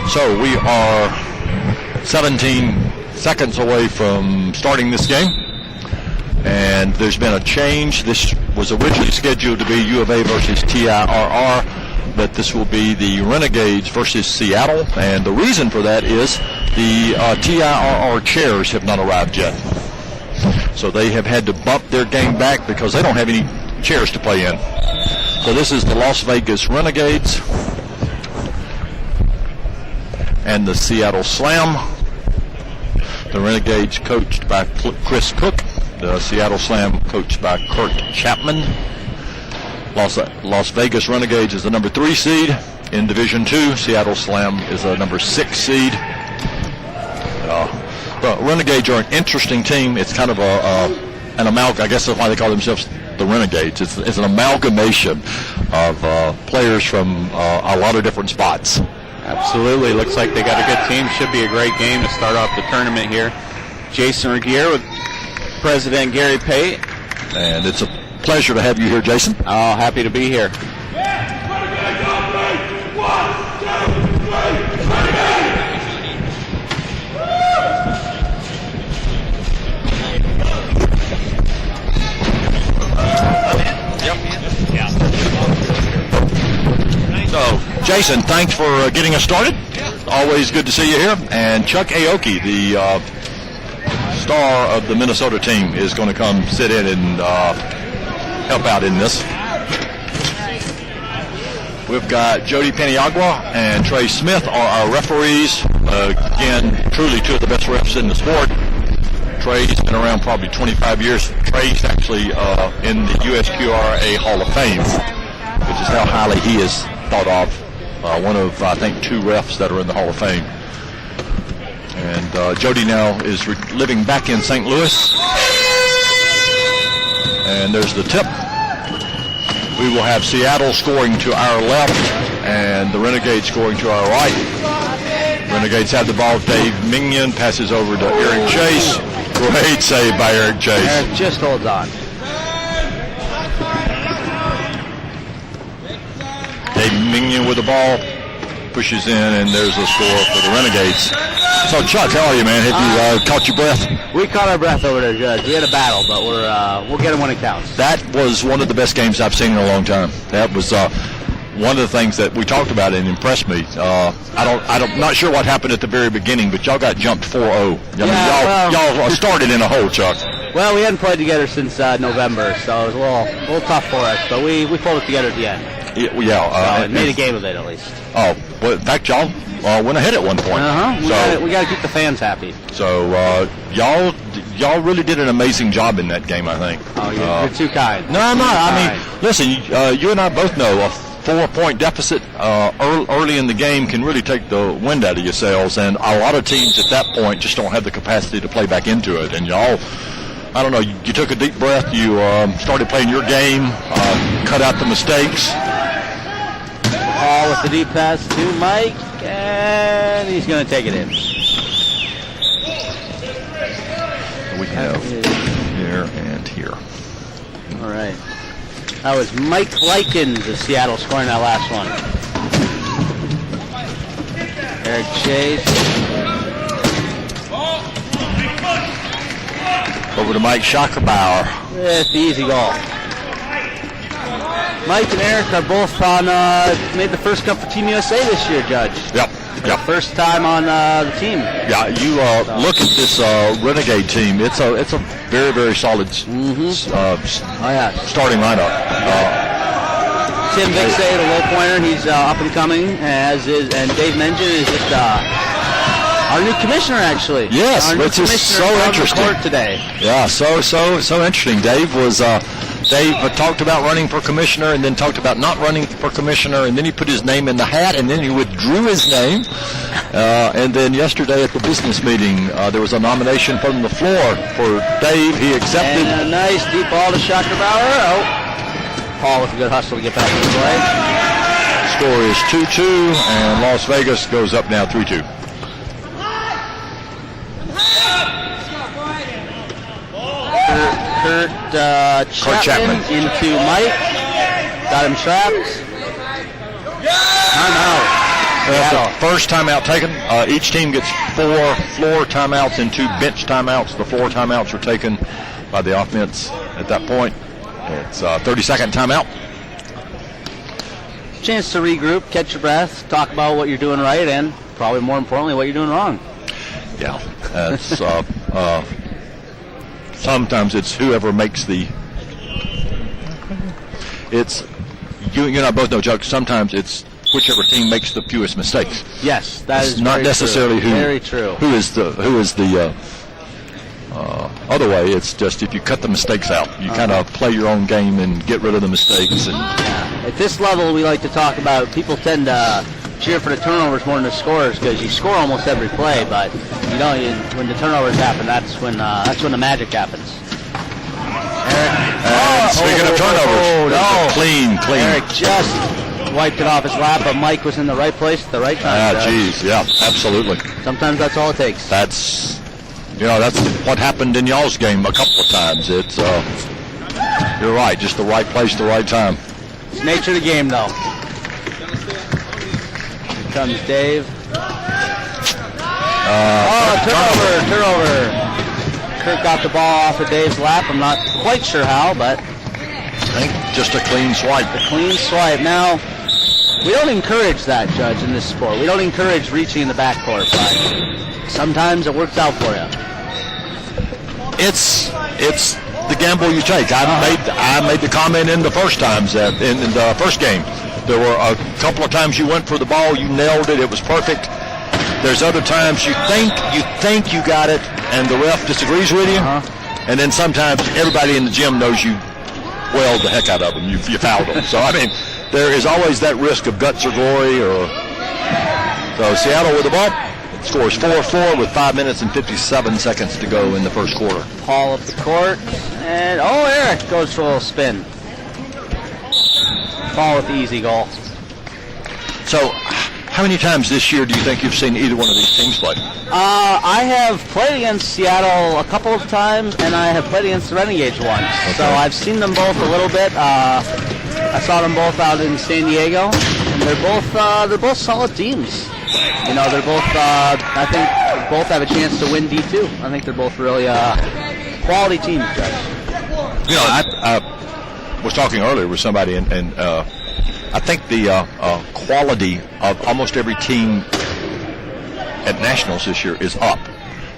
So we are 17 seconds away from starting this game, and there's been a change. This was originally scheduled to be U of A versus TIRR, but this will be the Renegades versus Seattle, and the reason for that is the TIRR chairs have not arrived yet. So they have had to bump their game back because they don't have any chairs to play in. So this is the Las Vegas Renegades and the Seattle Slam. The Renegades coached by Chris Cook. The Seattle Slam coached by Kurt Chapman. Las Vegas Renegades is the number 3 seed in Division II. Seattle Slam is a number 6 seed. The Renegades are an interesting team. It's kind of an amalgam. I guess that's why they call themselves the Renegades. It's an amalgamation of players from a lot of different spots. Absolutely. Looks like they got a good team. Should be a great game to start off the tournament here. Jason Regier with President Gary Pate. And it's a pleasure to have you here, Jason. Oh, happy to be here. So, Jason, thanks for getting us started. Always good to see you here. And Chuck Aoki, the star of the Minnesota team, is going to come sit in and help out in this. We've got Jody Paniagua and Trey Smith are our referees. Again, truly two of the best refs in the sport. Trey's been around probably 25 years. Trey's actually in the USQRA Hall of Fame, which is how highly he is thought of. One of, I think, 2 refs that are in the Hall of Fame. And Jody now is living back in St. Louis. And there's the tip. We will have Seattle scoring to our left and the Renegades scoring to our right. Renegades have the ball. Dave Minion passes over to Eric Chase. Great save by Eric Chase. Eric just holds on. Dave Minion with the ball, pushes in, and there's a score for the Renegades. So, Chuck, how are you, man? Have you caught your breath? We caught our breath over there, Judge. We had a battle, but we'll get it when it counts. That was one of the best games I've seen in a long time. That was one of the things that we talked about and impressed me. I'm not sure what happened at the very beginning, but y'all got jumped 4-0. Y'all started in a hole, Chuck. Well, we hadn't played together since November, so it was a little tough for us, but we pulled it together at the end. Yeah, made a game of it at least. Oh, well, in fact, y'all went ahead at one point. We got to keep the fans happy. So y'all really did an amazing job in that game, I think. Oh, you're too kind. No, I'm not. I mean, listen, you and I both know a 4-point deficit early in the game can really take the wind out of your sails, and a lot of teams at that point just don't have the capacity to play back into it. And y'all, I don't know, you took a deep breath, you started playing your game, cut out the mistakes. Ball with the deep pass to Mike, and he's going to take it in. We have here and here. All right. That was Mike Likens of Seattle scoring that last one. Eric Chase. Over to Mike Schackerbauer. It's the easy goal. Mike and Eric are both made the first cut for Team USA this year, Judge. Yep. First time on the team. Yeah, you look at this Renegade team. It's a very, very solid starting lineup. Tim Vixay, the low pointer, he's up and coming, and Dave Mengen is just our new commissioner, actually. Yes, which is so interesting today. Yeah, so interesting. Dave talked about running for commissioner, and then talked about not running for commissioner, and then he put his name in the hat, and then he withdrew his name. And then yesterday at the business meeting, there was a nomination from the floor for Dave. He accepted. And a nice deep ball to Schackerbauer. Paul with a good hustle to get back in the play. score is 2-2, and Las Vegas goes up now 3-2. Kurt Chapman into Mike. Got him trapped. Timeout. That's the first timeout taken. Each team gets 4 floor timeouts and 2 bench timeouts. The 4 timeouts are taken by the offense at that point. It's a 30-second timeout. Chance to regroup, catch your breath, talk about what you're doing right, and probably more importantly, what you're doing wrong. Yeah, that's sometimes it's whoever makes the. It's you and I both know, Chuck. Sometimes it's whichever team makes the fewest mistakes. Yes, that it's is not very necessarily true. who. Very true. Who is the other way? It's just if you cut the mistakes out, you kind of play your own game and get rid of the mistakes. And at this level, we like to talk about. People tend to cheer for the turnovers more than the scores because you score almost every play, but you know when the turnovers happen, that's when the magic happens. Eric, speaking of turnovers, clean. Eric just wiped it off his lap, but Mike was in the right place at the right time. Yeah, absolutely. Sometimes that's all it takes. That's what happened in y'all's game a couple of times. It's you're right, just the right place, the right time. It's nature of the game, though. Here comes Dave. Turnover. Kurt got the ball off of Dave's lap. I'm not quite sure how, but I think just a clean swipe. A clean swipe. Now, we don't encourage that, Judge, in this sport. We don't encourage reaching in the backcourt, but sometimes it works out for you. It's the gamble you take. I made the comment in the first times that in the first game. There were a couple of times you went for the ball, you nailed it, it was perfect. There's other times you think you got it, and the ref disagrees with you. And then sometimes everybody in the gym knows you wailed the heck out of them. You fouled them. So I mean, there is always that risk of guts or glory. So Seattle with the ball. Scores 4-4 with 5 minutes and 57 seconds to go in the first quarter. Paul up the court, and Eric goes for a little spin. Paul with the easy goal. So, how many times this year do you think you've seen either one of these teams play? I have played against Seattle a couple of times, and I have played against the Renegades once. Okay. So I've seen them both a little bit. I saw them both out in San Diego, and they're both solid teams. You know, they're both. I think both have a chance to win D2. I think they're both really quality teams, Judge. You know, I was talking earlier with somebody, and I think the quality of almost every team at Nationals this year is up.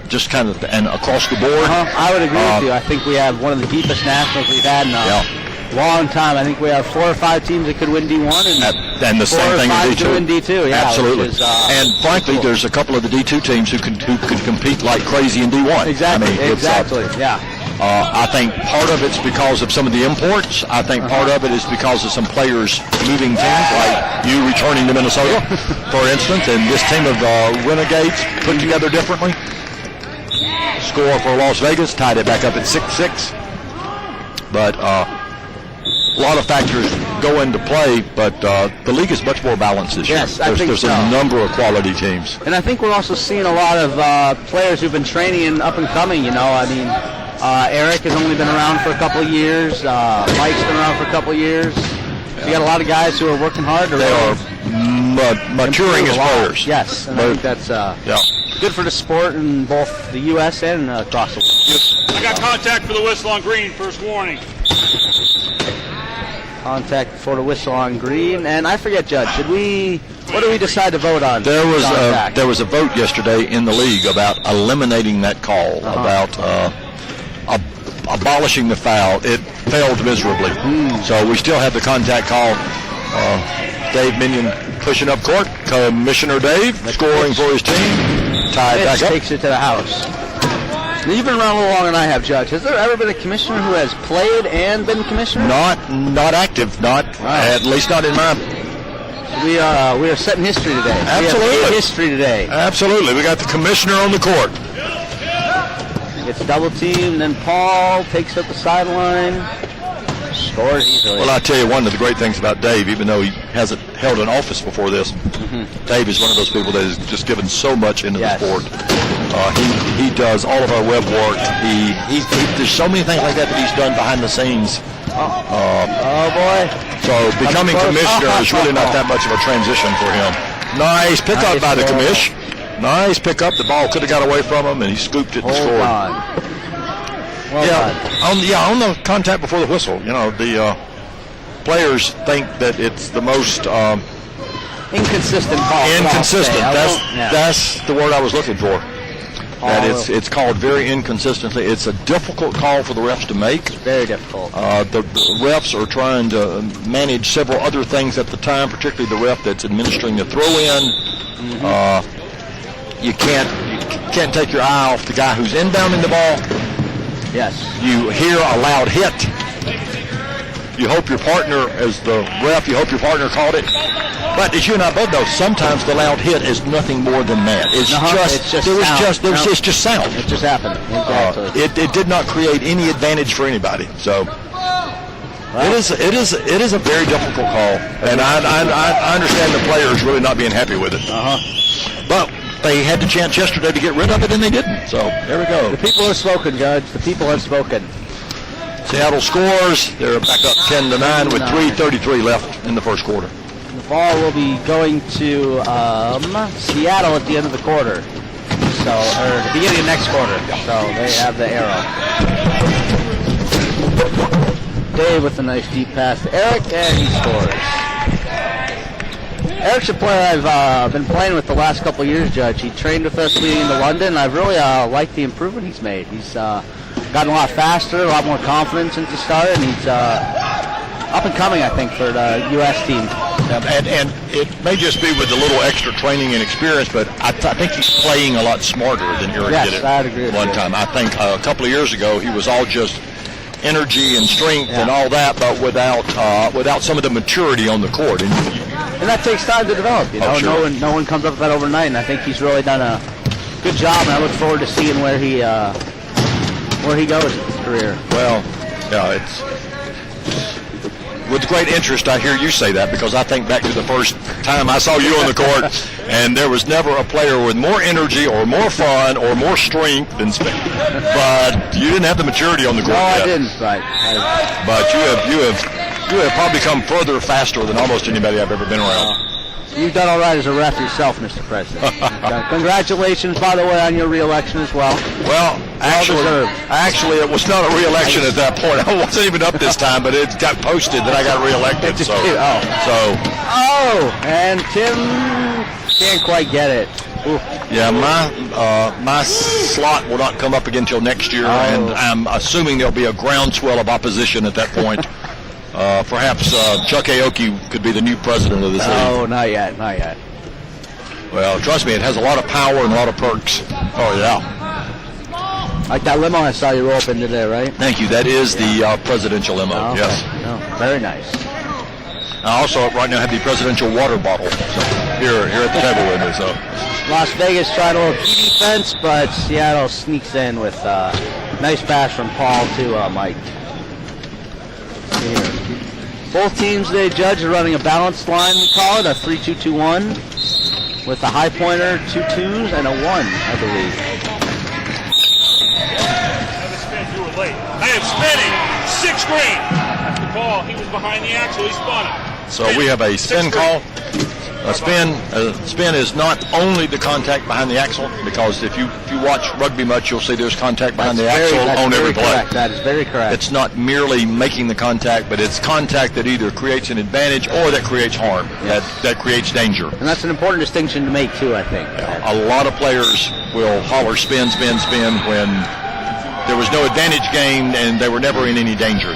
Just kind of and across the board. I would agree with you. I think we have one of the deepest Nationals we've had in a long time. I think we have 4 or 5 teams that could win D1 and the same thing in D2. To win D2, yeah, absolutely. And frankly, cool. There's a couple of the D2 teams who could compete like crazy in D1. Exactly. I mean, exactly. I think part of it's because of some of the imports. I think part of it is because of some players moving teams, like you returning to Minnesota, for instance, and this team of Renegades put together differently. Score for Las Vegas, tied it back up at 6-6. But a lot of factors go into play, but the league is much more balanced this year. There's a number of quality teams. And I think we're also seeing a lot of players who've been training and up and coming, you know. I mean, Eric has only been around for a couple of years. Mike's been around for a couple of years. So you got a lot of guys who are working hard. They are maturing as players. Yes, and I think that's good for the sport in both the U.S. and across the world. I got contact for the whistle on green. First warning. Contact for the whistle on green, and I forget, Judge. What did we decide to vote on? There was a vote yesterday in the league about eliminating that call, about abolishing the foul. It failed miserably. So we still have the contact call. Dave Minion pushing up court. Commissioner Dave scoring for his team. Tied back up. Takes it to the house. Now, you've been around a little longer than I have, Judge. Has there ever been a commissioner who has played and been commissioner? Not active. At least not in my. We are setting history today. Absolutely. We have history today. Absolutely. We got the commissioner on the court. Gets double teamed, then Paul takes up the sideline. scored easily. Well, I tell you, one of the great things about Dave, even though he hasn't held an office before this, Dave is one of those people that has just given so much into the sport. He does all of our web work. There's so many things like that he's done behind the scenes. Oh boy! So becoming commissioner is really not that much of a transition for him. Nice pickup by the commish. Nice pickup. The ball could have got away from him, and he scooped it and scored. Well done. On the contact before the whistle. You know, the players think that it's the most inconsistent call. Inconsistent. That's the word I was looking for. That it's called very inconsistently. It's a difficult call for the refs to make. Very difficult. The refs are trying to manage several other things at the time, particularly the ref that's administering the throw-in. You can't take your eye off the guy who's inbounding the ball. Yes. You hear a loud hit. You hope your partner, as the ref, caught it. But as you and I both know, sometimes the loud hit is nothing more than that. It's just sound. It just happened. Exactly. It did not create any advantage for anybody. So it is a very difficult call, and I understand the players really not being happy with it. But they had the chance yesterday to get rid of it, and they didn't. So there we go. The people have spoken, Judge. The people have spoken. Seattle scores. They're back up 10-9 with 3:33 left in the first quarter. The ball will be going to Seattle at the end of the quarter. Or the beginning of next quarter. So they have the arrow. Dave with a nice deep pass to Eric, and he scores. Eric's a player I've been playing with the last couple of years, Judge. He trained with us leading to London. I've really liked the improvement he's made. He's gotten a lot faster, a lot more confidence since the start, and he's up and coming, I think, for the U.S. team. And it may just be with a little extra training and experience, but I think he's playing a lot smarter than Eric did it I'd agree with one time. I think a couple of years ago he was all just energy and strength and all that, but without some of the maturity on the court. And that takes time to develop. You know, sure. No one comes up with that overnight, and I think he's really done a good job. And I look forward to seeing where he goes in his career. Well, yeah, it's with great interest I hear you say that, because I think back to the first time I saw you on the court, and there was never a player with more energy or more fun or more strength than Spence. But you didn't have the maturity on the court yet. I didn't. Right. But you have probably come further faster than almost anybody I've ever been around. You've done all right as a ref yourself, Mr. President. Congratulations, by the way, on your re-election as well. Well, actually, it was not a re-election at that point. I wasn't even up this time, but it got posted that I got re-elected. And Tim can't quite get it. Ooh. Yeah, my slot will not come up again until next year, and I'm assuming there'll be a groundswell of opposition at that point. Perhaps Chuck Aoki could be the new president of this league. Oh, not yet. Well, trust me, it has a lot of power and a lot of perks. Oh, yeah. Like that limo I saw you roll up in today, right? Thank you. That is the presidential limo, okay. Yes. Oh, very nice. I also right now have the presidential water bottle here at the table with me. So Las Vegas tried a little key defense, but Seattle sneaks in with a nice pass from Paul to Mike. Here. Both teams today, Judge, are running a balanced line, we call it, a 3-2-2-1, with a high pointer, 2 2s, and a 1, I believe. I am spinning. 6 green. That's the call. He was behind the axle. He spun it. So we have a spin call. A spin is not only the contact behind the axle, because if you watch rugby much, you'll see there's contact behind the axle on every play. Correct. That is very correct. It's not merely making the contact, but it's contact that either creates an advantage or that creates harm, that creates danger. And that's an important distinction to make, too, I think. A lot of players will holler spin, spin, spin when there was no advantage gained and they were never in any danger.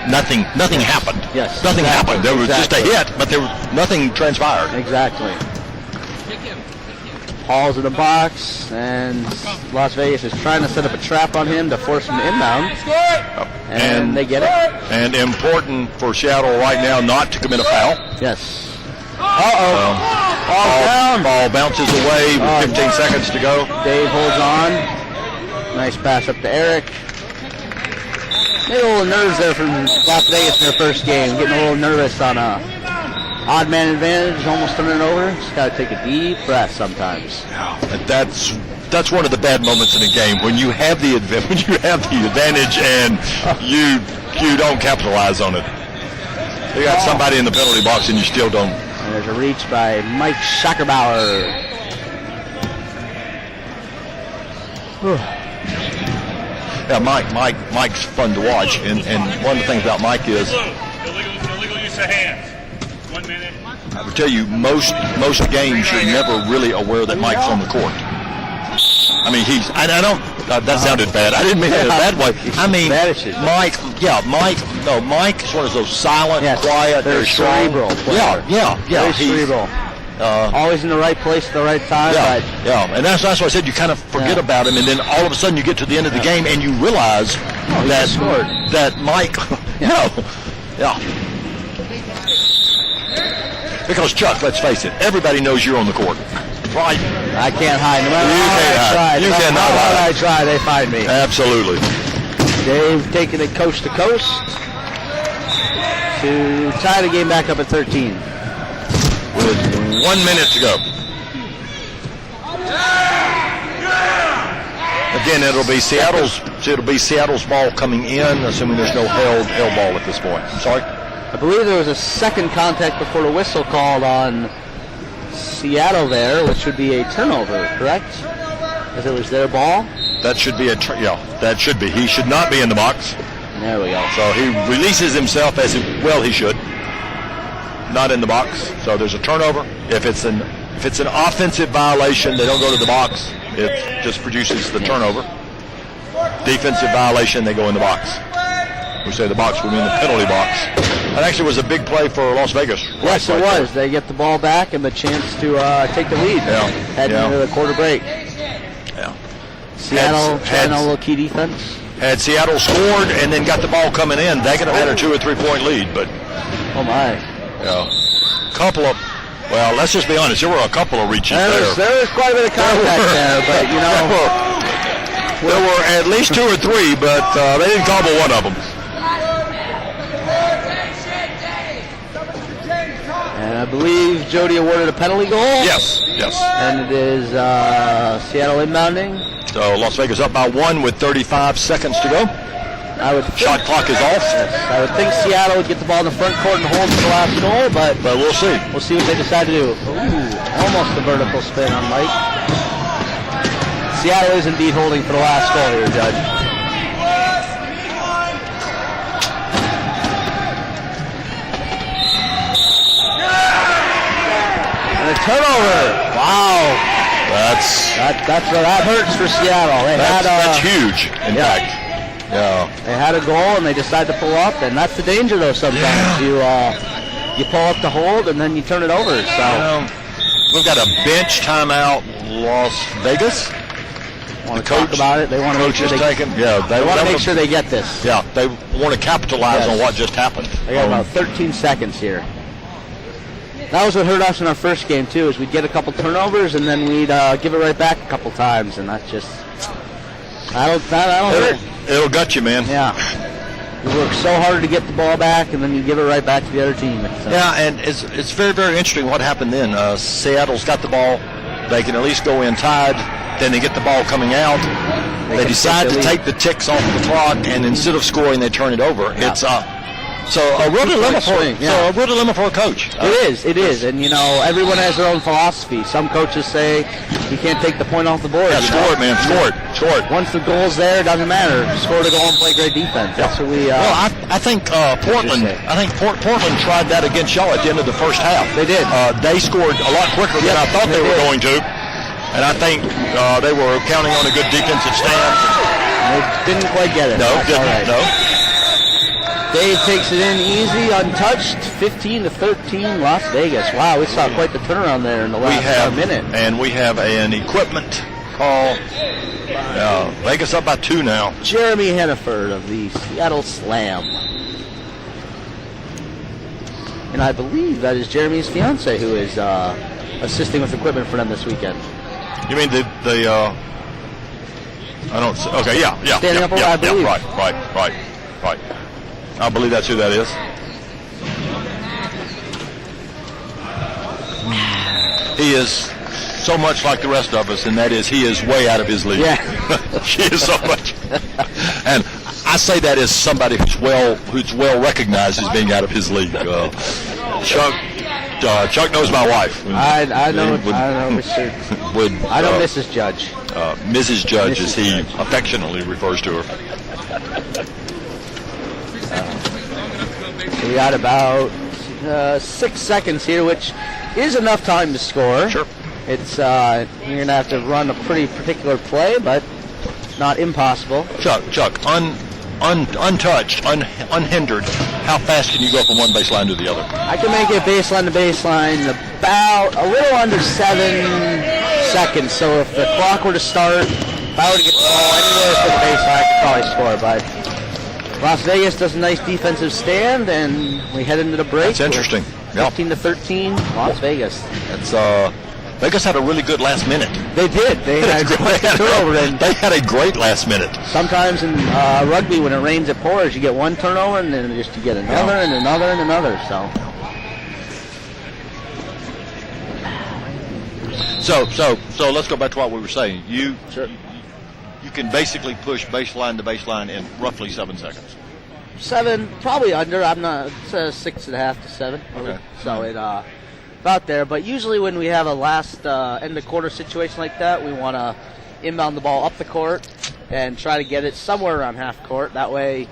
Nothing happened. Yes. Nothing happened. There was just a hit, but nothing transpired. Exactly. Paul's in the box, and Las Vegas is trying to set up a trap on him to force him to inbound. And they get it. And important for Seattle right now not to commit a foul. Yes. Ball bounces away with 15 seconds to go. Dave holds on. Nice pass up to Eric. Maybe a little nerves there from Las Vegas in their first game. Getting a little nervous on a odd man advantage, almost turning it over. Just got to take a deep breath sometimes. And that's one of the bad moments in a game when you have the advantage and you don't capitalize on it. You got somebody in the penalty box and you still don't. And there's a reach by Mike Schackerbauer. Yeah, Mike's fun to watch, and one of the things about Mike is Illegal use of hands. 1 minute. I would tell you most games you're never really aware that Mike's on the court. I mean, I don't. That sounded bad. I didn't mean it in a bad way. I mean, Mike's one of those silent, quiet, very cerebral. Yeah. Very cerebral. Always in the right place at the right time. And that's why I said you kind of forget about him, and then all of a sudden you get to the end of the game and you realize that Mike. Because Chuck, let's face it, everybody knows you're on the court. Right. I can't hide. No matter You cannot how hide. I try, they find me. Absolutely. They've taken it coast to coast to tie the game back up at 13. With 1 minute to go. Again, it'll be Seattle's ball coming in, assuming there's no held ball at this point. I'm sorry. I believe there was a second contact before the whistle called on Seattle there, which would be a turnover, correct? As it was their ball. That should be that should be. He should not be in the box. There we go. So he releases himself he should. Not in the box. So there's a turnover. If it's an offensive violation, they don't go to the box. It just produces the turnover. Defensive violation, they go in the box. We say the box, we mean the penalty box. That actually was a big play for Las Vegas. Yes, it was. They get the ball back and the chance to take the lead. Heading into the quarter break. Yeah. Seattle had a little key defense. Had Seattle scored and then got the ball coming in, they could have had a 2 or 3 point lead. But oh my. Let's just be honest. There were a couple of reaches there. There was quite a bit of contact there, but there were at least 2 or 3, but they didn't cobble one of them. And I believe Jody awarded a penalty goal. Yes. And it is Seattle inbounding. So Las Vegas up by 1 with 35 seconds to go. Shot clock is off. Yes, I would think Seattle would get the ball in the front court and hold for the last goal, but we'll see. We'll see what they decide to do. Ooh, almost a vertical spin on Mike. Seattle is indeed holding for the last goal here, Judge. And a turnover. Wow. That hurts for Seattle. That's huge, in fact. Yeah. They had a goal and they decide to pull up, and that's the danger though sometimes. You pull up to hold and then you turn it over. So we've got a bench timeout, Las Vegas. Want to talk about it? They want to make sure they want to make sure they get this. Yeah, they want to capitalize on what just happened. They got about 13 seconds here. That was what hurt us in our first game too, is we'd get a couple turnovers and then we'd give it right back a couple times, and that just that'll hurt. It'll gut you, man. Yeah. You work so hard to get the ball back, and then you give it right back to the other team. Yeah, and it's very, very interesting what happened then. Seattle's got the ball. They can at least go in tied. Then they get the ball coming out. They decide to take the ticks off the clock, and instead of scoring, they turn it over. Yeah. It's So a real dilemma for a coach. It is, and everyone has their own philosophy. Some coaches say you can't take the point off the board. Yeah, score it, man, score it. Once the goal's there, it doesn't matter. Score the goal and play great defense. That's what we. I think Portland. I think Portland tried that against y'all at the end of the first half. They did. They scored a lot quicker than I thought they were going to, and I think they were counting on a good defensive stand. They didn't quite get it. No, didn't. Right. No. Dave takes it in easy, untouched, 15-13, Las Vegas. Wow, we saw quite the turnaround there in the last minute. And we have an equipment call. Vegas up by 2 now. Jeremy Henneford of the Seattle Slam. And I believe that is Jeremy's fiance who is assisting with equipment for them this weekend. You mean the I don't. Okay, yeah. Standing up, I believe. Right. Right. I believe that's who that is. He is so much like the rest of us, and that is he is way out of his league. Yeah. She is so much. And I say that as somebody who's well recognized as being out of his league. Chuck knows my wife. I know Mr. I know Mrs. Judge. Mrs. Judge, as he affectionately refers to her. We got about 6 seconds here, which is enough time to score. Sure. It's you're gonna have to run a pretty particular play, but not impossible. Chuck, untouched, unhindered, how fast can you go from one baseline to the other? I can make it baseline to baseline about a little under 7 seconds. So if the clock were to start, if I were to get the ball anywhere to the baseline, I could probably score. But Las Vegas does a nice defensive stand, and we head into the break. That's interesting. 15-13, Las Vegas. That's Vegas had a really good last minute. They did. They had a great turnover. They had a great last minute. Sometimes in rugby, when it rains, it pours. You get one turnover, and then you get another and another and another. So let's go back to what we were saying. You can basically push baseline to baseline in roughly 7 seconds. 7, probably under. I'm not. It's 6.5 to 7. Okay. So it about there. But usually when we have a last end of quarter situation like that, we want to inbound the ball up the court and try to get it somewhere around half court. That way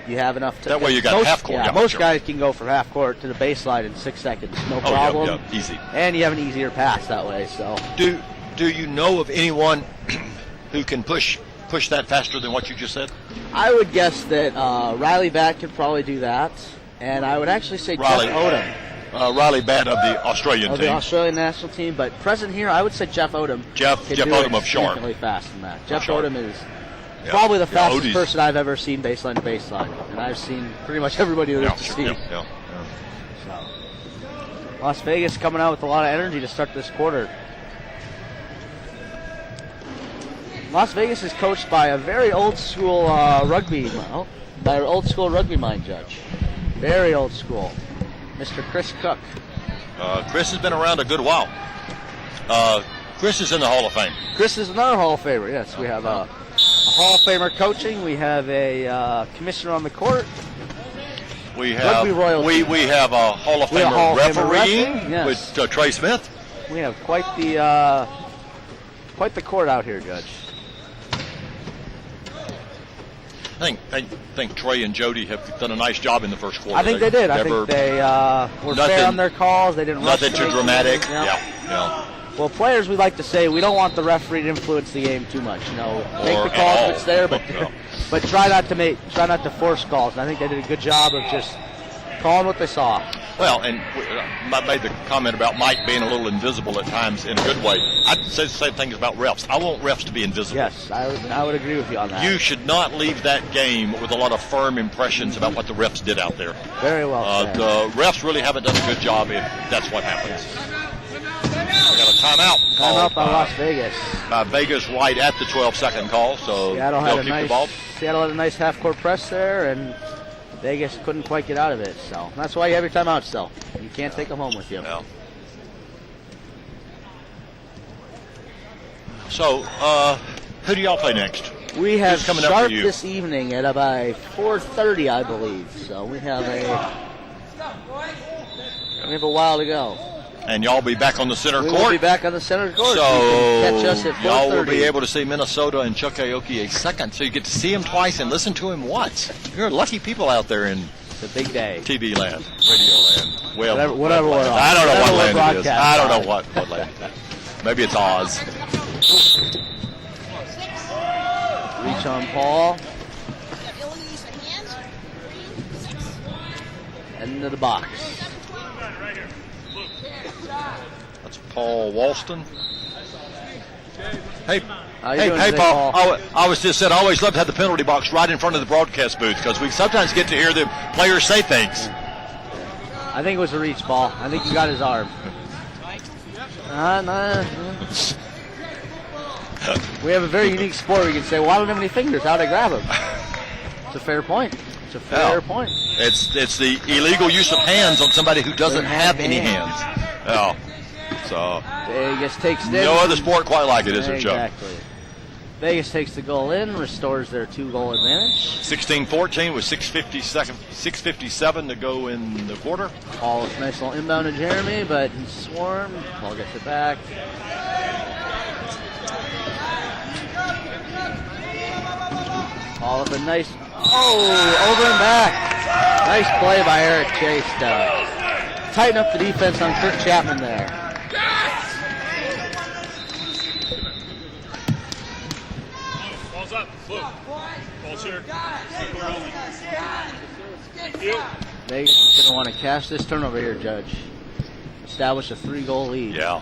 you have enough to. That way you got half court. Yeah, most guys can go from half court to the baseline in 6 seconds, no problem. Yeah, easy. And you have an easier pass that way. So. Do you know of anyone who can push that faster than what you just said? I would guess that Riley Bat could probably do that, and I would actually say Riley, Jeff Odom. Riley Bat of the Australian team. Of the Australian national team, but present here, I would say Jeff Odom. Jeff Odom of Sharp. Significantly fast than that. Jeff Sharp. Odom is probably the fastest Odie's person I've ever seen baseline to baseline, and I've seen pretty much everybody there to see. Yeah. So, Las Vegas coming out with a lot of energy to start this quarter. Las Vegas is coached by a very old school rugby mind judge. Very old school. Mr. Chris Cook. Chris has been around a good while. Chris is in the Hall of Fame. Chris is another Hall of Famer, yes. We have a Hall of Famer coaching. We have a commissioner on the court. We have Rugby royalty. We have a Hall of Famer refereeing yes. with Trey Smith. We have quite the court out here, Judge. I think Trey and Jody have done a nice job in the first quarter. I think they did. I think they were fair on their calls. They didn't rush. Nothing too dramatic. Yeah. Yeah. Well, players, we like to say we don't want the referee to influence the game too much. Make the calls if it's there, but try not to force calls. And I think they did a good job of just calling what they saw. Well, and I made the comment about Mike being a little invisible at times in a good way. I'd say the same thing about refs. I want refs to be invisible. Yes, I would agree with you on that. You should not leave that game with a lot of firm impressions about what the refs did out there. Very well said. The refs really haven't done a good job if that's what happens. We got a timeout. Timeout by Las Vegas. Vegas right at the 12-second call, so Seattle they'll keep the ball. Seattle had a nice half-court press there, and Vegas couldn't quite get out of it. So that's why you have your timeouts still. You can't take them home with you. Yeah. So, who do y'all play next? We have Who's coming up Sharp for you? this evening at about 4:30, I believe. So we have a while to go. And y'all be back on the center court? We'll be back on the center court. So you can catch us at 4:30. y'all will be able to see Minnesota and Chuck Aoki a second. So you get to see him twice and listen to him once. You're lucky people out there in It's a big day. TV land, radio land. Well, Whatever we're on. I don't know what Whatever land it is. broadcast I don't on. know what land it is. Maybe it's Oz. Reach on Paul. Into the box. That's Paul Walston. Hey, How you doing today, Paul. Paul? I was just said I always love to have the penalty box right in front of the broadcast booth because we sometimes get to hear the players say things. I think it was a reach, Paul. I think you got his arm. We have a very unique sport. We can say, well, I don't have any fingers. How'd I grab him? It's a fair point. It's a fair point. It's the illegal use of hands on somebody who doesn't have any hands. Oh, so Vegas takes it. no other sport quite like it, is there, Chuck? Exactly. Vegas takes the goal in, restores their 2-goal advantage. 16-14 with 6:57 to go in the quarter. Paul is nice little inbound to Jeremy, but he's swarmed. Paul gets it back. Paul with a nice, over and back. Nice play by Eric Chase to tighten up the defense on Kirk Chapman there. Ball's up. Look. Ball's here. Vegas is going to want to cash this turnover here, Judge. Establish a 3-goal lead. Yeah.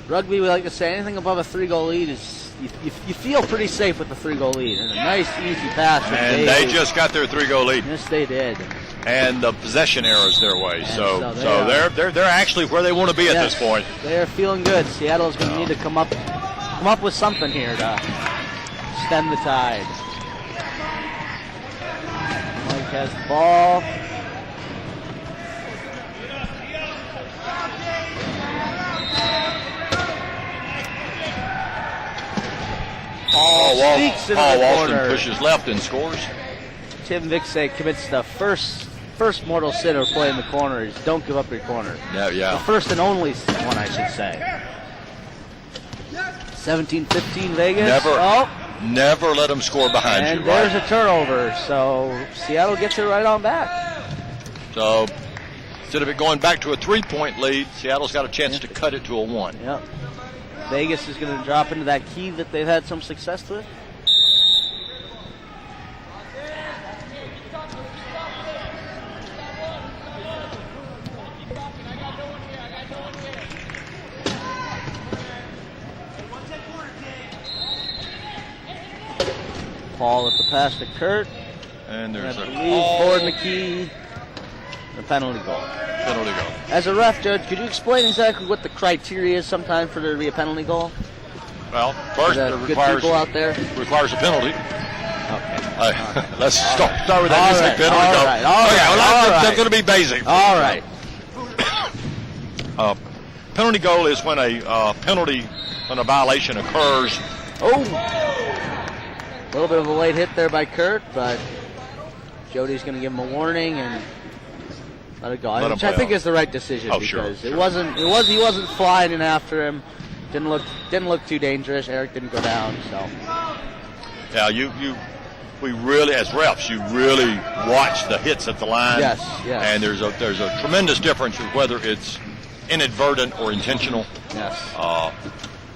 Rugby, we like to say anything above a 3-goal lead is you feel pretty safe with the 3-goal lead. And a nice, easy pass from And Dave. they just got their 3-goal lead. Yes, they did. And the possession arrows their way. And So so they're actually where they want to be at this point. They're feeling good. Seattle's going to need to come up with something here to stem the tide. Mike has the ball. Paul Sneaks into the Walston corner. pushes left and scores. Tim Vixay commits the first mortal sin of play in the corner is don't give up your corner. Yeah, The yeah. first and only one, I should say. 17-15 Vegas. Never let them score behind And you, there's right? a turnover. So Seattle gets it right on back. So instead of it going back to a 3-point lead, Seattle's got a chance to cut it to a 1. Yep. Vegas is going to drop into that key that they've had some success with. Paul with the pass to Kurt. And there's a lead forward in the key. The penalty goal. penalty goal. As a ref, Judge, could you explain exactly what the criteria is sometimes for there to be a penalty goal? Well, first it Good people out there. requires a penalty. Okay. Let's start with that. All You say right, penalty all goal. right, all Okay, right, well, all that's right. going to be basic. All right. Penalty goal is when when a violation occurs. Oh! A little bit of a late hit there by Kurt, but Jody's going to give him a warning and let it go. Let him Which I play think on. is the right decision Oh, because sure. he wasn't flying in after him. Didn't look too dangerous. Eric didn't go down, so. Yeah, we really, as refs, you really watch the hits at the line. Yes. And there's a tremendous difference with whether it's inadvertent or intentional. Yes.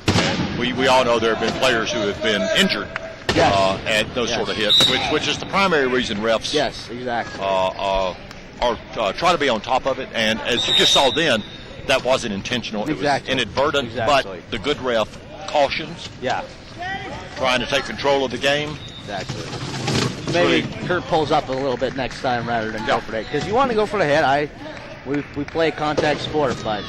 And we all know there have been players who have been injured Yes. at those Yes. sort of hits, which is the primary reason refs Yes, exactly. are try to be on top of it. And as you just saw then, that wasn't intentional. Exactly. It was inadvertent, Exactly. but the good ref cautions, Yeah, trying to take control of the game. exactly. Maybe Kurt pulls up a little bit next time rather than go for that. Because you want to go for the hit. We play contact sport, but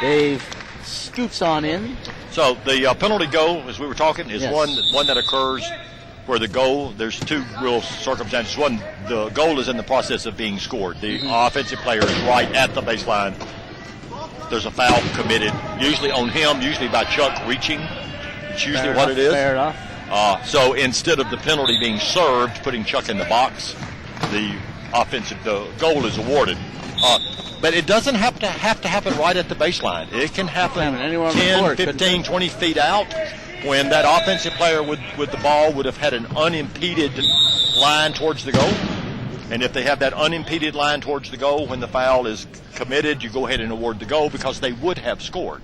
Dave scoots on in. So the penalty goal, as we were talking, is Yes. one that occurs where the goal, there's two real circumstances. One, the goal is in the process of being scored. The offensive player is right at the baseline. There's a foul committed, usually on him, usually by Chuck reaching. It's usually Fair what enough, it is. Fair enough. So instead of the penalty being served, putting Chuck in the box, the goal is awarded. But it doesn't have to happen right at the baseline. It can happen Anywhere on the 10, court, 15, 20 feet out when that offensive player with the ball would have had an unimpeded line towards the goal. And if they have that unimpeded line towards the goal when the foul is committed, you go ahead and award the goal because they would have scored.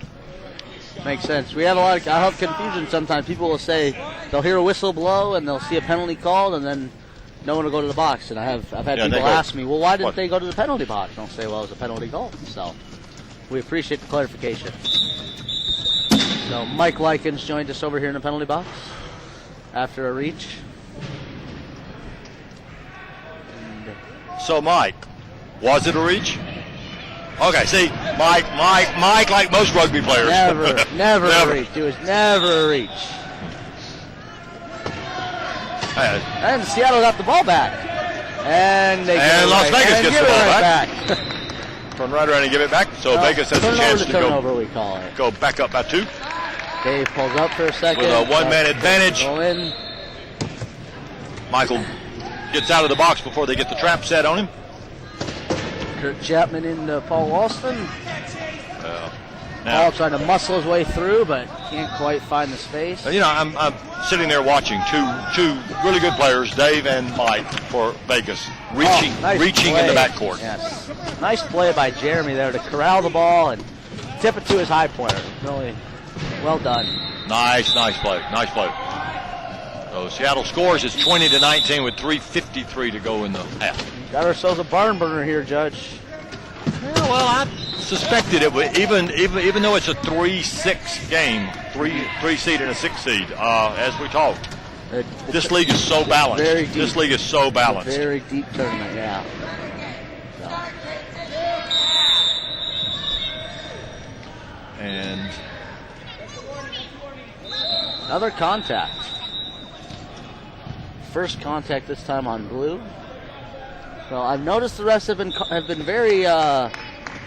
Makes sense. We have a lot of confusion sometimes. People will say they'll hear a whistle blow and they'll see a penalty called and then no one will go to the box. And I've had people ask me, well, why didn't they go to the penalty box? Don't say, well, it was a penalty goal. So we appreciate the clarification. So Mike Likens joined us over here in the penalty box after a reach. So, Mike, was it a reach? Okay, see, Mike, like most rugby players. Never a reach. It was never a reach. And Seattle got the ball back. And they Las Vegas gets the ball back. Turn right around and give it back. So Vegas has a chance to turnover, we call it. Go back up by 2. Dave pulls up for a second. With a one-man advantage. Go in. Michael gets out of the box before they get the trap set on him. Kurt Chapman into Paul Walston. Now, Paul trying to muscle his way through, but can't quite find the space. you know, I'm sitting there watching two really good players, Dave and Mike, for Vegas, reaching in the backcourt. Yes. Nice play by Jeremy there to corral the ball and tip it to his high pointer. Really well done. Nice play. So Seattle scores. It's 20-19 with 3:53 to go in the half. Got ourselves a barn burner here, Judge. Yeah, well, I suspected it would, even though it's a 3-6 game, 3 seed and a 6 seed. As we talked, this league is so balanced. Very deep. This league is so balanced. Very deep tournament, yeah. And another contact. First contact this time on blue. So I've noticed the refs have been very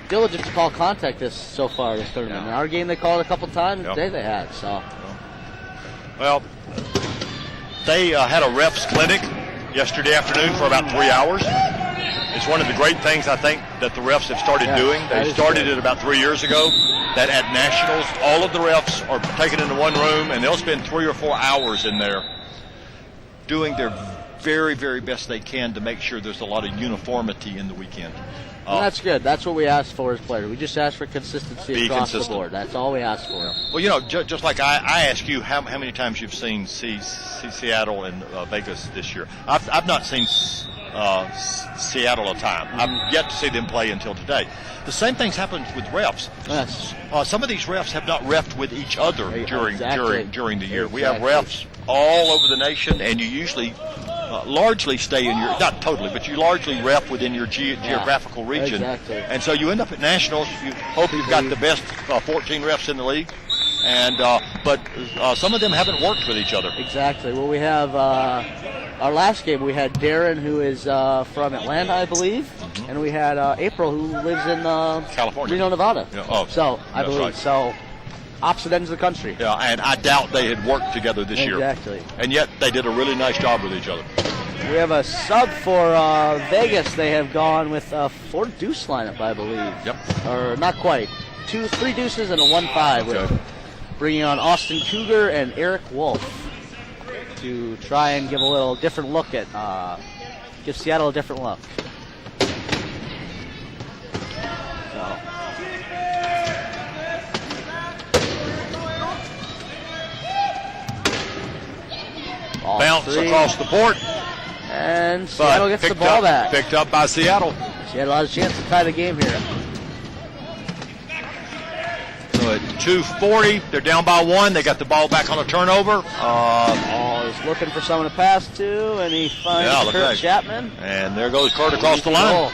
diligent to call contact so far this tournament. In our game they called it a couple times. Today they had. So. Well, they had a refs clinic yesterday afternoon for about 3 hours. It's one of the great things I think that the refs have started doing. They started it about 3 years ago. That at Nationals, all of the refs are taken into one room and they'll spend 3 or 4 hours in there doing their very, very best they can to make sure there's a lot of uniformity in the weekend. Well, that's good. That's what we ask for as players. We just ask for consistency across the board. That's all we ask for. Well, you know, just like I ask you how many times you've seen Seattle and Vegas this year. I've not seen Seattle a time. I've yet to see them play until today. The same thing's happened with refs. Yes. Some of these refs have not refed with each other during the year. We have Exactly. refs all over the nation, and you usually largely stay in your, not totally, but you largely rep within your geographical region. Exactly. And so you end up at Nationals, you hope you've got the best 14 refs in the league, and but some of them haven't worked with each other. Exactly. Well, we have our last game, we had Darren, who is from Atlanta, I believe, and we had April, who lives in California. Reno, Nevada. Yeah, so, I believe. right. So, opposite ends of the country. Yeah, and I doubt they had worked together this year. Exactly. And yet they did a really nice job with each other. We have a sub for Vegas. They have gone with a 4 deuce lineup, I believe. Yep. Or not quite. 3 deuces and a 1-5. Okay. With bringing on Austin Cougar and Eric Wolf to try and give a little different look at, give Seattle a different look. So. Bounce across the court. And Seattle gets the ball back. Picked up by Seattle. She had a lot of chance to tie the game here. So at 2:40, they're down by 1. They got the ball back on a turnover. Ball is looking for someone to pass to, and he finds Kurt Chapman. And there goes Kurt across the line.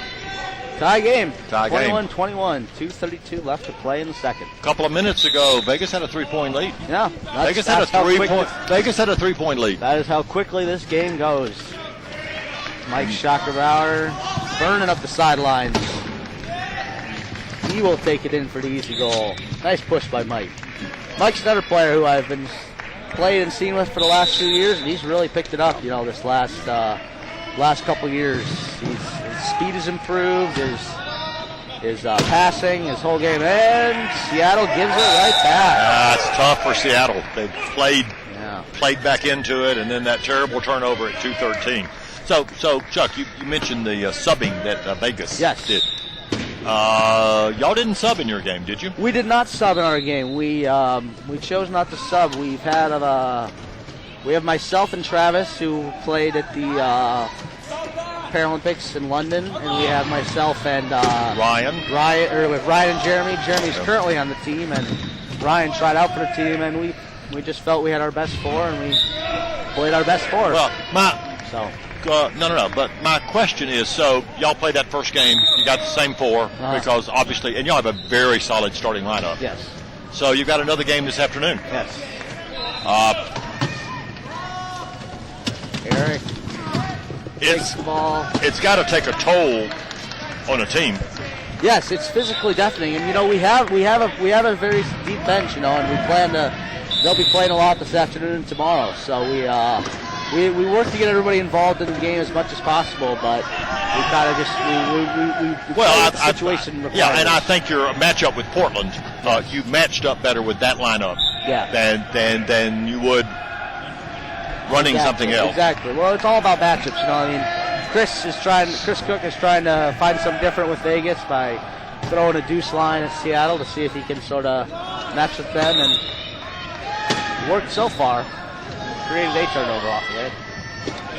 Tie game. Tie game. 21-21. 2:32 left to play in the second. A couple of minutes ago, Vegas had a 3-point lead. Yeah. Vegas had a 3-point lead. That is how quickly this game goes. Mike Schockerbauer burning up the sidelines. He will take it in for the easy goal. Nice push by Mike. Mike's another player who I've been played and seen with for the last few years, and he's really picked it up, this last couple years. His speed has improved, his passing, his whole game, and Seattle gives it right back. It's tough for Seattle. They've played back into it, and then that terrible turnover at 2:13. So Chuck, you mentioned the subbing that Vegas did. Y'all didn't sub in your game, did you? We did not sub in our game. We chose not to sub. We have myself and Travis, who played at the Paralympics in London, and we have myself and Ryan and Jeremy. Jeremy's currently on the team, and Ryan tried out for the team, and we just felt we had our best 4, and we played our best 4. Well, no. But my question is, so y'all played that first game, you got the same 4 because obviously, and y'all have a very solid starting lineup. Yes. So you got another game this afternoon. Yes. Eric takes the ball. It's got to take a toll on a team. Yes, it's physically deafening, and we have a very deep bench, and we plan to. They'll be playing a lot this afternoon and tomorrow, so we work to get everybody involved in the game as much as possible, but we kind of just the situation requires. Yeah, and I think your matchup with Portland, you matched up better with that lineup than you would running something else. Exactly. Well, it's all about matchups, I mean, Chris Cook is trying to find something different with Vegas by throwing a deuce line at Seattle to see if he can sort of match with them, and it worked so far. Created a turnover off of it.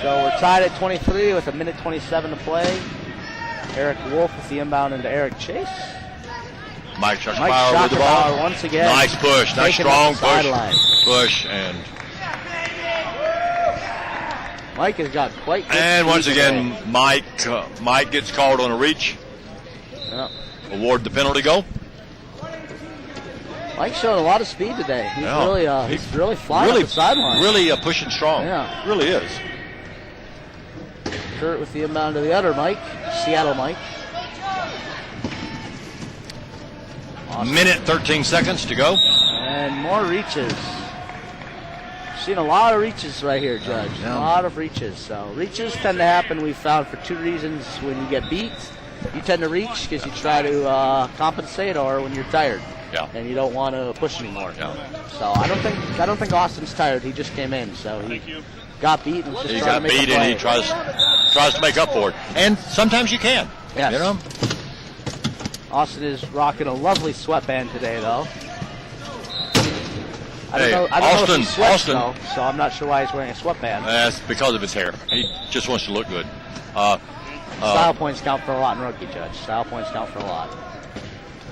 So we're tied at 23 with 1:27 to play. Eric Wolf with the inbound into Eric Chase. Mike Shackelbauer with the ball. Once again. Nice push. Nice strong push. And Mike has got quite good and once speed again, today. Mike gets called on a reach. Yep. Award the penalty goal. Mike showed a lot of speed today. He's really flying up the sideline. Really pushing strong. Yeah. Really is. Kurt with the inbound to the other Mike, Seattle Mike. Awesome. Minute 13 seconds to go. And more reaches. Seen a lot of reaches right here, Judge. Yeah. A lot of reaches. So reaches tend to happen, we've found, for two reasons. When you get beat, you tend to reach because you try to compensate, or when you're tired. Yeah. And you don't want to push anymore. Yeah. So I don't think Austin's tired. He just came in, so he got beat and just He trying got to make beat a play. and he tries to make up for it. And sometimes you can. Yes. You know? Austin is rocking a lovely sweatband today, though. I Hey, don't know if he sweats, Austin. though, so I'm not sure why he's wearing a sweatband. That's because of his hair. He just wants to look good. Style points count for a lot in rugby, Judge. Style points count for a lot.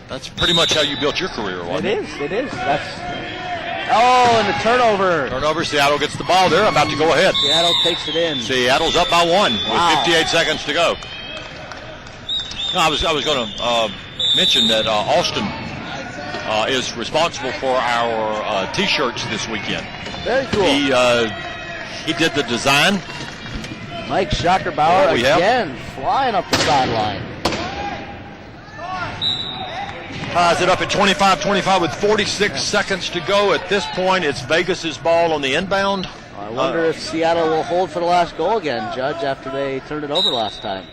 That's pretty much how you built your career, wasn't it? It is. And the turnover. Turnover, Seattle gets the ball there, about to go ahead. Seattle takes it in. Seattle's up by 1 Wow. with 58 seconds to go. No, I was going to mention that Austin is responsible for our T-shirts this weekend. Very cool. He did the design. Mike Shackelbauer we have. again flying up the sideline. Ties it up at 25-25 with 46 seconds to go. At this point, it's Vegas's ball on the inbound. I wonder if Seattle will hold for the last goal again, Judge, after they turned it over last time.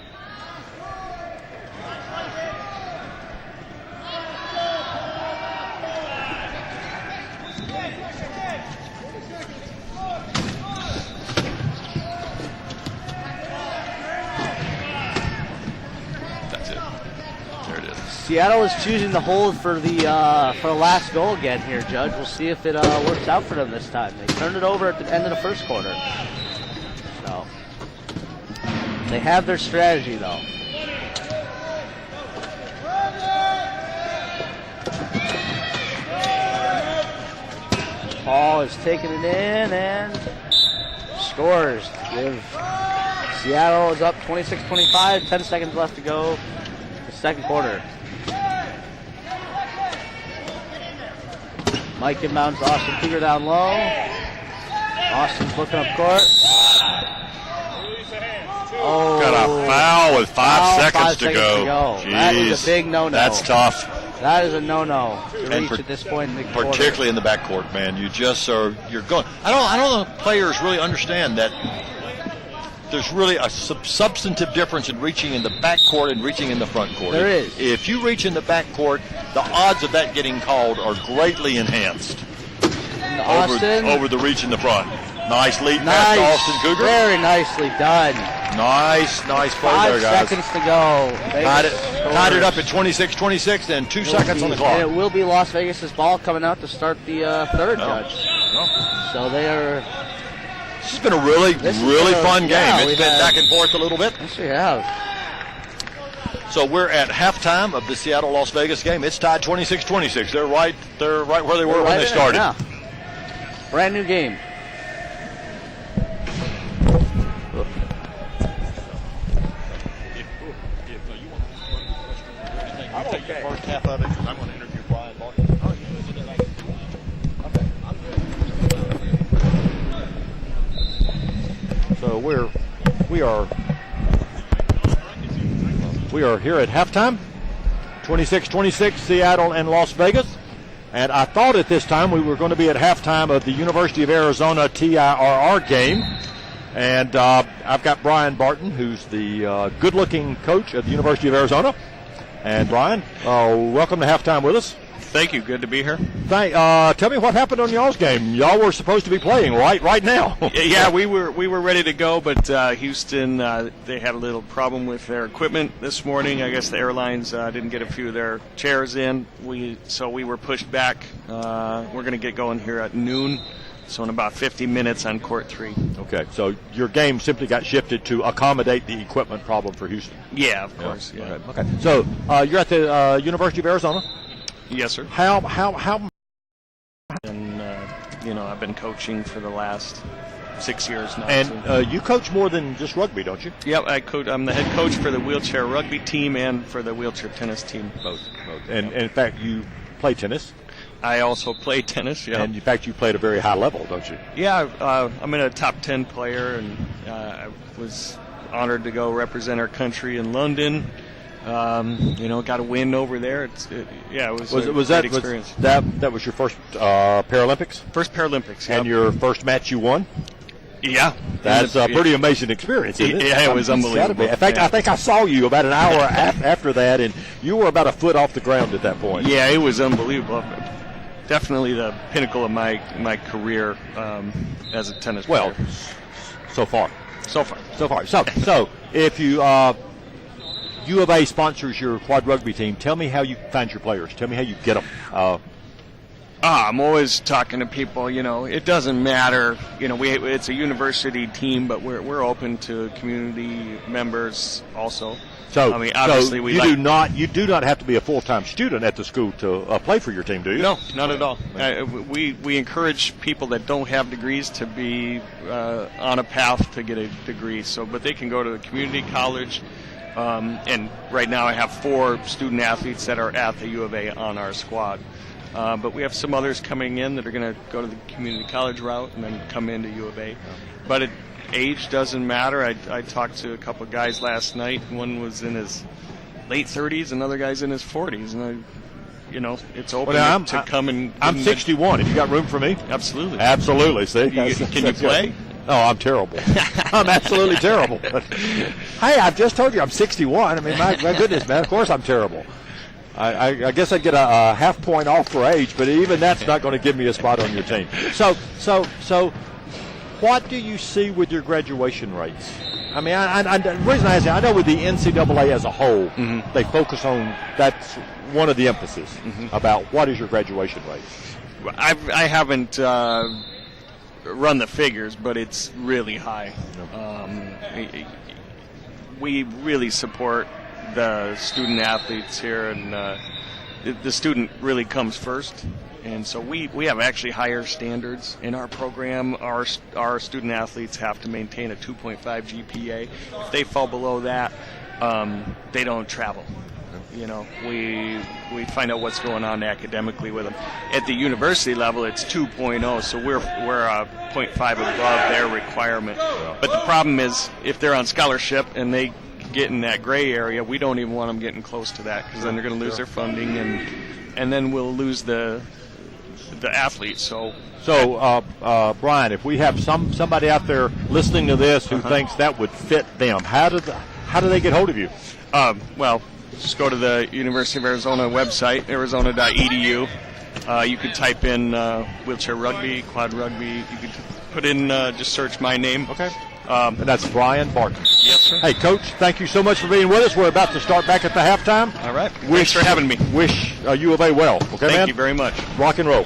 That's it. There it is. Seattle is choosing to hold for the last goal again here, Judge. We'll see if it works out for them this time. They turned it over at the end of the first quarter. So they have their strategy, though. Paul is taking it in and scores. Seattle is up 26-25, 10 seconds left to go. The second quarter. Mike inbounds Austin Cougar down low. Austin's looking up court. Oh, Got a foul with 5 seconds to go. That is a big no-no. That's tough. That is a no-no to And reach at this point in the quarter. Particularly in the backcourt, man. You're going. I don't know if players really understand that there's really a substantive difference in reaching in the backcourt and reaching in the front court. There is. If you reach in the backcourt, the odds of that getting called are greatly enhanced over the reach in the front. Nice lead pass to Austin Cougar. Very nicely done. Nice play 5 there, guys. seconds to go. Tied it up at 26-26 and 2 seconds on the clock. And it will be Las Vegas' ball coming out to start the third, Judge. So they are... This has been a really fun game. Yeah, It's been back and forth a little bit. Yes, we have. So we're at halftime of the Seattle-Las Vegas game. It's tied 26-26. They're right where they were when they started. Yeah. Brand new game. Take the first half of it because I'm going to interview Brian Barton. So we are here at halftime, 26-26, Seattle and Las Vegas. And I thought at this time we were going to be at halftime of the University of Arizona TIRR game. And I've got Brian Barton, who's the good-looking coach at the University of Arizona. And Brian, welcome to halftime with us. Thank you. Good to be here. Tell me what happened on y'all's game. Y'all were supposed to be playing right now. Yeah, we were ready to go, but Houston, they had a little problem with their equipment this morning. I guess the airlines didn't get a few of their chairs in. So we were pushed back. We're going to get going here at noon, so in about 50 minutes on court 3. Okay, so your game simply got shifted to accommodate the equipment problem for Houston. Yeah, of course. Yeah. Okay. So you're at the University of Arizona. Yes, sir. How? And I've been coaching for the last 6 years now. And you coach more than just rugby, don't you? Yep, I'm the head coach for the wheelchair rugby team and for the wheelchair tennis team. Both. And in fact, you play tennis. I also play tennis. Yeah. And in fact, you played at a very high level, don't you? Yeah, I'm in a top 10 player, and I was honored to go represent our country in London. Got a win over there. It was a great experience. That was your first Paralympics? First Paralympics, yeah. And your first match you won? Yeah. That's a pretty amazing experience, isn't it? Yeah, it was unbelievable. In fact, I think I saw you about an hour after that, and you were about a foot off the ground at that point. Yeah, it was unbelievable. Definitely the pinnacle of my career as a tennis player. Well, so far. So if you U of A sponsors your quad rugby team, tell me how you find your players. Tell me how you get them. I'm always talking to people. It doesn't matter. It's a university team, but we're open to community members also. So, obviously, you do not have to be a full-time student at the school to play for your team, do you? No, not at all. We encourage people that don't have degrees to be on a path to get a degree. But they can go to the community college. And right now I have 4 student athletes that are at the U of A on our squad. But we have some others coming in that are going to go to the community college route and then come into U of A. But age doesn't matter. I talked to a couple of guys last night. One was in his late 30s, another guy's in his 40s. And it's open to come and... I'm 61. Have you got room for me? Absolutely. Absolutely. See? Can you play? Oh, I'm terrible. I'm absolutely terrible. But, hey, I've just told you I'm 61. I mean, my goodness, man, of course I'm terrible. I guess I'd get a half point off for age, but even that's not going to give me a spot on your team. So, what do you see with your graduation rates? I mean, the reason I ask that, I know with the NCAA as a whole, they focus on, that's one of the emphasis about what is your graduation rate. I haven't run the figures, but it's really high. We really support the student athletes here, and the student really comes first. And so we have actually higher standards in our program. Our student athletes have to maintain a 2.5 GPA. If they fall below that, they don't travel. We find out what's going on academically with them. At the university level, it's 2.0, so we're 0.5 above their requirement. But the problem is, if they're on scholarship and they get in that gray area, we don't even want them getting close to that, because then they're going to lose their funding, and then we'll lose the athletes. So Brian, if we have somebody out there listening to this who thinks that would fit them, how do they get hold of you? Well, just go to the University of Arizona website, arizona.edu. You could type in wheelchair rugby, quad rugby. You could put in, just search my name. Okay. And that's Brian Barton. Yes, sir. Hey, Coach, thank you so much for being with us. We're about to start back at the halftime. All right. Thanks for having me. Wish U of A well. Okay, man? Thank you very much. Rock and roll.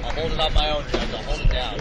I'll hold it on my own, Judge. I'll hold it down.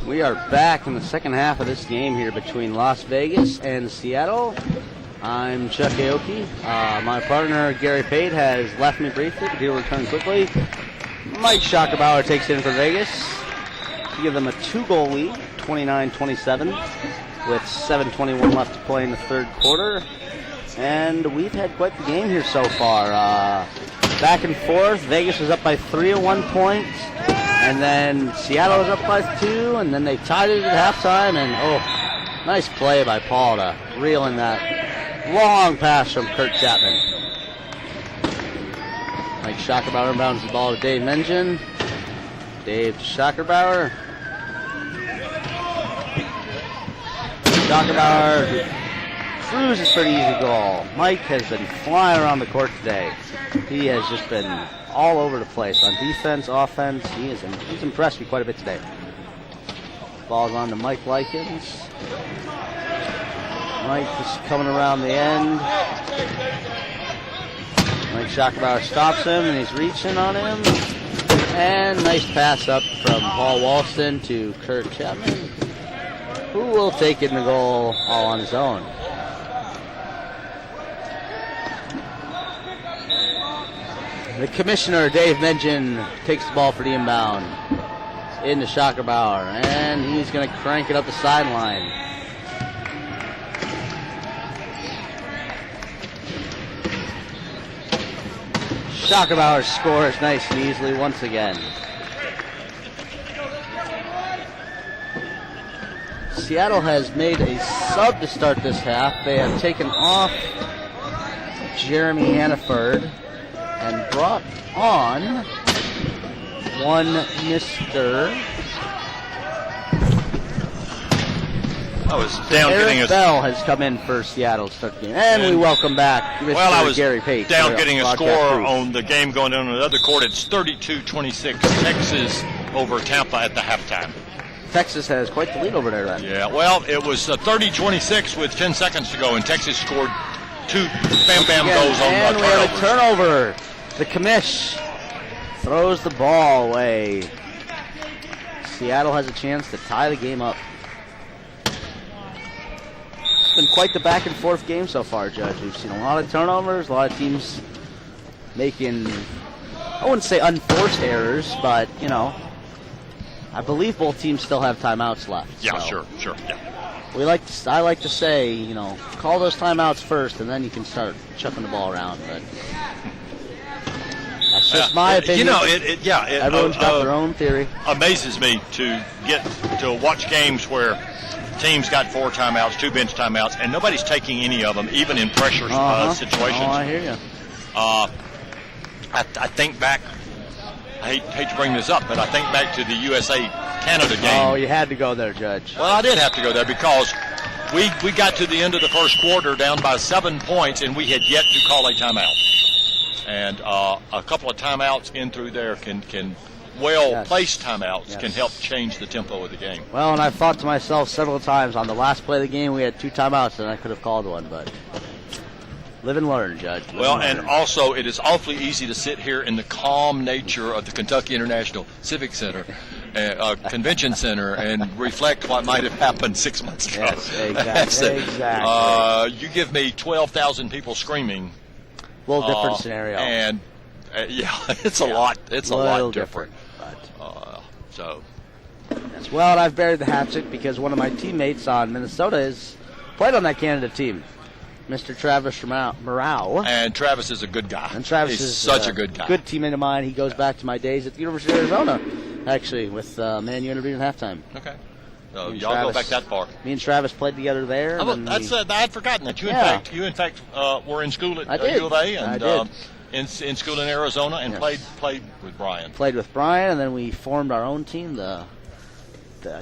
We are back in the second half of this game here between Las Vegas and Seattle. I'm Chuck Aoki. My partner, Gary Pate, has left me briefly, but he'll return quickly. Mike Schockerbauer takes in for Vegas to give them a 2-goal lead, 29-27, with 7:21 left to play in the third quarter. And we've had quite the game here so far. Back and forth. Vegas was up by 3 at one point, and then Seattle was up by 2, and then they tied it at halftime. And nice play by Paul to reel in that long pass from Kurt Chapman. Mike Schockerbauer inbounds the ball to Dave Mengen. Dave to Schockerbauer. Schockerbauer cruises for the easy goal. Mike has been flying around the court today. He has just been all over the place on defense, offense. He's impressed me quite a bit today. Ball's on to Mike Likens. Mike is coming around the end. Mike Schockerbauer stops him, and he's reaching on him. And nice pass up from Paul Walston to Kurt Chapman, who will take in the goal all on his own. The commissioner, Dave Mengen, takes the ball for the inbound into Schockerbauer, and he's going to crank it up the sideline. Schockerbauer scores nice and easily once again. Seattle has made a sub to start this half. They have taken off Jeremy Hannaford and brought on one Mr. I was down getting Eric Bell has come in for Seattle to start the game. And we welcome back Mr. Well, I was Gary Pate. down getting a score on the game going on the other court. It's 32-26, Texas over Tampa at the halftime. Texas has quite the lead over there then. Yeah, well, it was 30-26 with 10 seconds to go, and Texas scored 2 bam-bam goals on and we have a turnovers. turnover. The commish throws the ball away. Seattle has a chance to tie the game up. It's been quite the back and forth game so far, Judge. We've seen a lot of turnovers, a lot of teams making, I wouldn't say unforced errors, but, I believe both teams still have timeouts left. Yeah, so. sure, yeah. I like to say, call those timeouts first, and then you can start chucking the ball around. But that's just my opinion. Everyone's got their own theory. Amazes me to get to watch games where teams got 4 timeouts, 2 bench timeouts, and nobody's taking any of them, even in pressure situations. Oh, I hear you. I think back. I hate to bring this up, but I think back to the USA-Canada game. Oh, you had to go there, Judge. Well, I did have to go there because we got to the end of the first quarter down by 7 points, and we had yet to call a timeout. And a couple of timeouts in through there can well-placed timeouts can help change the tempo of the game. Well, and I've thought to myself several times, on the last play of the game, we had 2 timeouts, and I could have called one, but live and learn, Judge. And also, it is awfully easy to sit here in the calm nature of the Kentucky International Civic Center, Convention Center, and reflect what might have happened 6 months ago. Yes, exactly. You give me 12,000 people screaming. A little different scenario. And, it's a lot. It's a lot different. So. Yes, well, and I've buried the hatchet because one of my teammates on Minnesota has played on that Canada team. Mr. Travis Morau. And Travis is a good guy. And Travis is is such a good guy. Good teammate of mine. He goes back to my days at the University of Arizona, actually, with Man U interviewing at halftime. Okay. So y'all go back that far. Me and Travis played together there. I'd forgotten that. You in fact were in school at U of A and in school in Arizona and played with Brian. Played with Brian, and then we formed our own team, the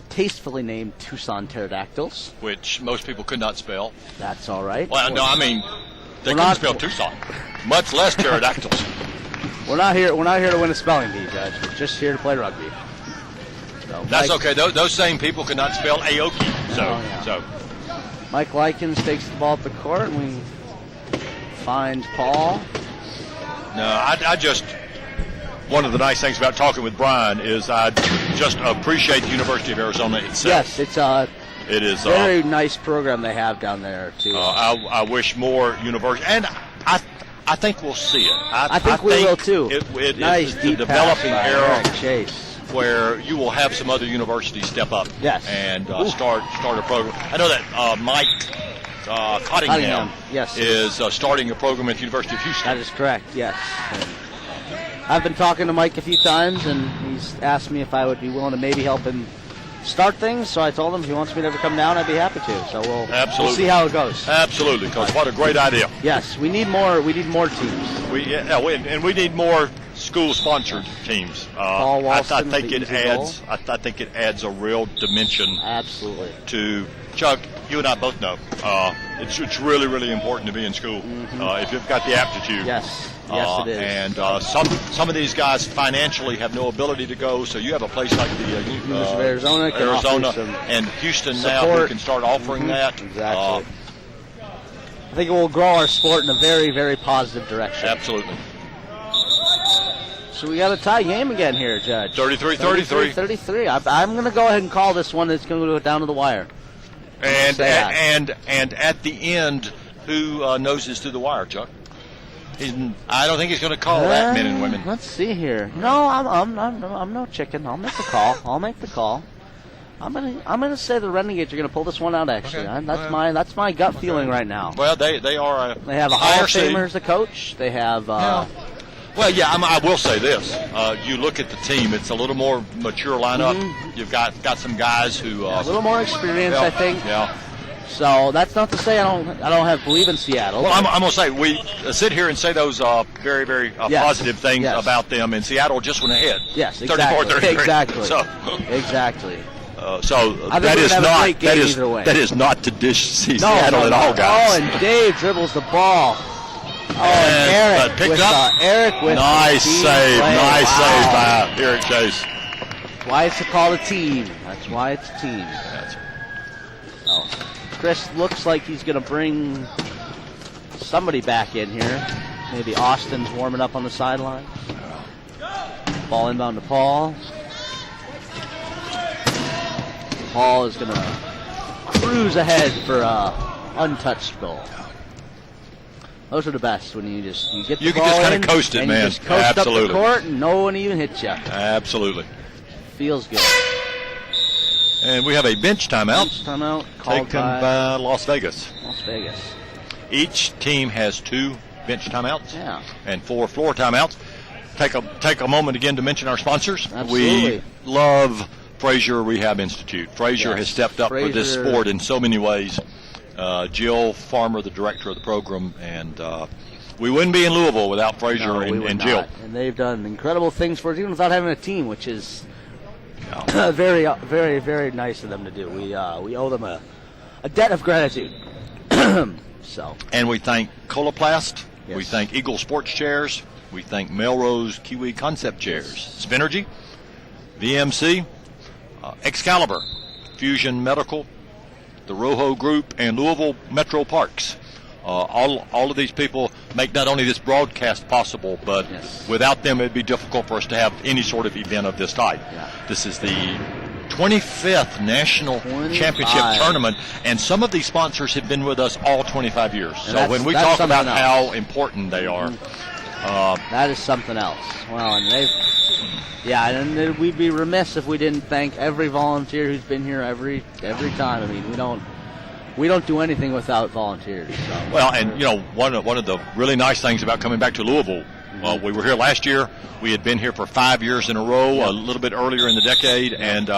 tastefully named Tucson Pterodactyls, which most people could not spell. That's all right. Well, no, I mean they couldn't spell Tucson, much less pterodactyls. We're not here to win a spelling bee, Judge. We're just here to play rugby. So that's okay. Those same people could not spell Aoki. So Mike Likens takes the ball up the court, and we find Paul. No, I just one of the nice things about talking with Brian is I just appreciate the University of Arizona itself. Yes, it's a It is very nice program they have down there too. I wish more university, and I think we'll see it. I think we will too. It nice is the deep developing pass by era Eric Chase, where you will have some other universities step up. Yes. And start a program. I know that Mike Cottingham yes. is starting a program at the University of Houston. That is correct. Yes. And I've been talking to Mike a few times, and he's asked me if I would be willing to maybe help him start things. So I told him if he wants me to ever come down, I'd be happy to. So we'll see how it goes. Absolutely, because what a great idea. Yes, we need more. We need more teams. And we need more school-sponsored teams. Paul Walston, I think it adds a real dimension. Absolutely. To Chuck, you and I both know it's really, really important to be in school if you've got the aptitude. Yes. Yes, it is. And some of these guys financially have no ability to go, so you have a place like the University of Arizona and Houston support. now who can start offering that. Exactly. I think it will grow our sport in a very, very positive direction. Absolutely. So we got a tie game again here, Judge. 33-33. 33. I'm going to go ahead and call this one that's going to go down to the wire. And at the end, who noses through the wire, Chuck? I don't think he's going to call that, men and women. Let's see here. No, I'm no chicken. I'll make the call. I'm gonna say the Renegades are gonna pull this one out. Actually, okay. That's my gut feeling right now. Well, they are. They have a Hall of Famer as the coach. They have. Well, yeah. I will say this. You look at the team; it's a little more mature lineup. You've got some guys who a little more experience, I think. Yeah. So that's not to say I don't believe in Seattle. Well, I'm going to say we sit here and say those very, very positive things about them, and Seattle just went ahead. Yes, exactly. 34-33. Exactly. So, exactly. So that is not to dish Seattle at all, guys. Oh, and Dave dribbles the ball. Oh, and Eric picked up. Eric with nice save by Eric Chase. That's why it's called a team. That's why it's a team. So Chris looks like he's going to bring somebody back in here. Maybe Austin's warming up on the sideline. Ball inbound to Paul. Paul is going to cruise ahead for an untouched goal. Those are the best when you get the ball in. You can just kind of coast it, man. You just coast up the court and no one even hits you. Absolutely. Feels good. And we have a bench timeout. Called taken by Las Vegas. Las Vegas. Each team has 2 bench timeouts and 4 floor timeouts. Take a moment again to mention our sponsors. Absolutely. We love Frazier Rehab Institute. Frazier has stepped up for this sport in so many ways. Jill Farmer, the director of the program, and we wouldn't be in Louisville without Frazier and Jill. Not. And they've done incredible things for us, even without having a team, which is very, very, very nice of them to do. We owe them a debt of gratitude. So. And we thank Coloplast. Yes. We thank Eagle Sports Chairs. We thank Melrose Kiwi Concept Chairs. Spinergy, VMC, Excalibur, Fusion Medical, the Rojo Group, and Louisville Metro Parks. All of these people make not only this broadcast possible, but without them, it'd be difficult for us to have any sort of event of this type. Yeah. This is the 25th National Championship Tournament, and some of these sponsors have been with us all 25 years. So when we talk about how important they are, that is something else. Well, and we'd be remiss if we didn't thank every volunteer who's been here every time. I mean, we don't do anything without volunteers. So. Well, and one of the really nice things about coming back to Louisville, we were here last year. We had been here for 5 years in a row, a little bit earlier in the decade, and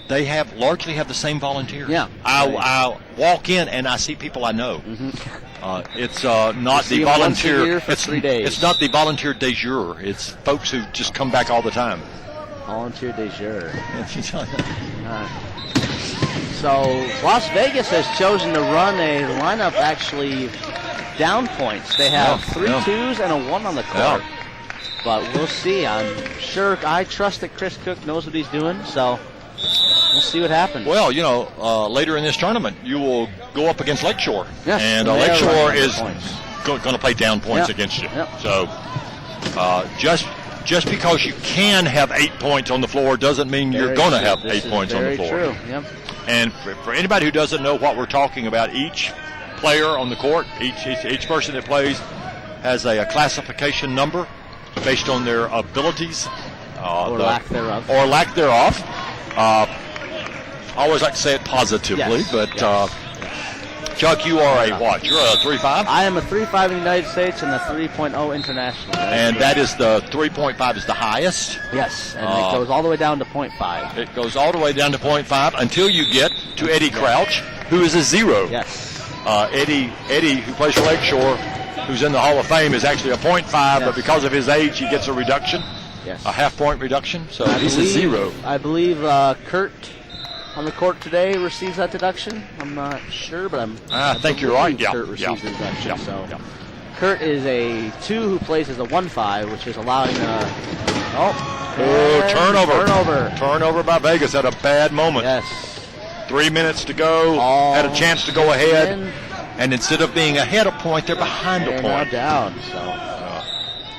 they largely have the same volunteers. Yeah, I walk in and I see people I know. It's not the volunteer. For 3 days. It's not the volunteer de jour. It's folks who just come back all the time. Volunteer de jour. So Las Vegas has chosen to run a lineup actually down points. They have 3 twos and a 1 on the court. But we'll see. I trust that Chris Cook knows what he's doing, so we'll see what happens. Well, later in this tournament, you will go up against Lakeshore. Yes, and Lakeshore is going to play down points against you. Yep. So just just because you can have 8 points on the floor doesn't mean you're going to have 8 points on the floor. Very true. Yep. And for anybody who doesn't know what we're talking about, each player on the court, each person that plays, has a classification number based on their abilities. Or lack thereof. Or lack thereof. I always like to say it positively, Yes, but yes. Chuck, you are a what? You're a 3.5? I am a 3.5 in the United States and a 3.0 international. And that is the 3.5 is the highest. Yes, and it goes all the way down to 0.5. It goes all the way down to 0.5 until you get to Eddie Crouch, who is a 0. Yes. Eddie, who plays for Lakeshore, who's in the Hall of Fame, is actually a 0.5, but because of his age, he gets a reduction, Yes. a half-point reduction. So I he's believe, a 0. I believe Kurt on the court today receives that deduction. I'm not sure, but I think you're right. Yeah. Kurt receives the deduction. Yeah. So Yeah. Kurt is a 2 who plays as a 1.5, which is allowing Turnover by Vegas at a bad moment. Yes. 3 minutes to go. Had a chance to go ahead. And instead of being ahead a point, they're behind a They're now point. down. So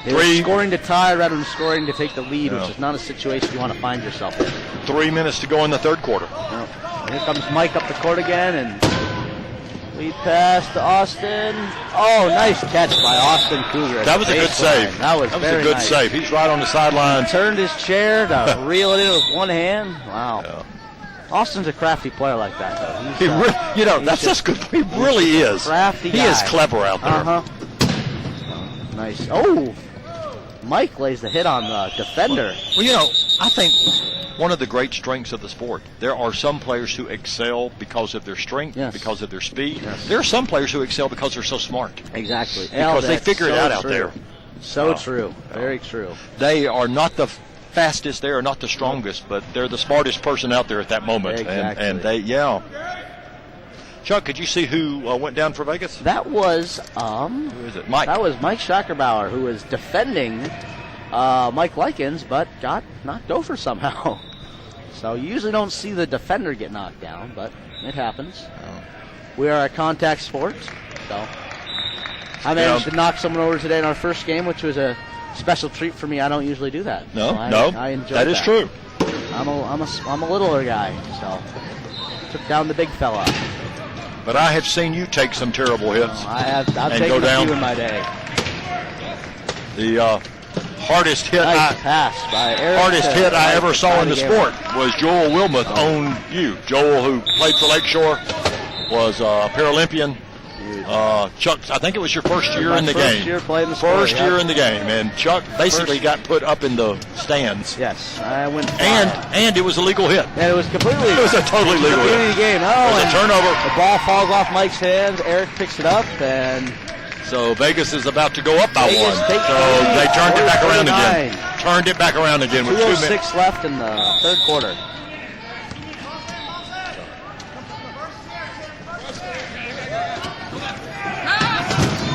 they were 3 scoring to tie rather than scoring to take the lead, which is not a situation you want to find yourself in. 3 minutes to go in the third quarter. Here comes Mike up the court again, and lead pass to Austin. Oh, nice catch by Austin Cougar. That was a good save. That was a very good nice. save. He's right on the sideline. Turned his chair to reel it in with one hand. Wow. Yeah. Austin's a crafty player like that, though. He that's just good. He really is. Crafty He guy. is clever out there. Uh-huh. Nice. Oh, Mike lays the hit on the defender. Well, I think one of the great strengths of the sport, there are some players who excel because of their strength, Yes. because of their speed. Yes. There are some players who excel because they're so smart. Exactly. Because they that's figure it so out true. there. So true. Very true. They are not the fastest, they are not the strongest, but they're the smartest person out there at that moment. Exactly. And they, Chuck, could you see who went down for Vegas? That was Who is it? Mike. That was Mike Schackerbauer, who was defending Mike Likens, but got knocked over somehow. So you usually don't see the defender get knocked down, but it happens. We are a contact sport, so I managed to knock someone over today in our first game, which was a special treat for me. I don't usually do that. No, so I enjoyed that is true. I'm a littler guy, so took down the big fella. But I have seen you take some terrible hits. I've and taken go a down. few in my day. The hardest hit Nice pass by Eric. I ever saw in the sport was Joel Wilmuth on you. Joel, who played for Lakeshore, was a Paralympian. Chuck, I think it was your first year in the game. First year playing the sport. First year in the game, and Chuck basically got put up in the stands. Yes, I went. And it was a legal hit. And it was completely. It was a totally legal completely hit. the game. It was a turnover. The ball falls off Mike's hands. Eric picks it up, and So Vegas is about to go up by Vegas 1. takes So the lead. they turned it back around 49. again. Turned it back around again with 2 minutes. 2:06 left in the third quarter.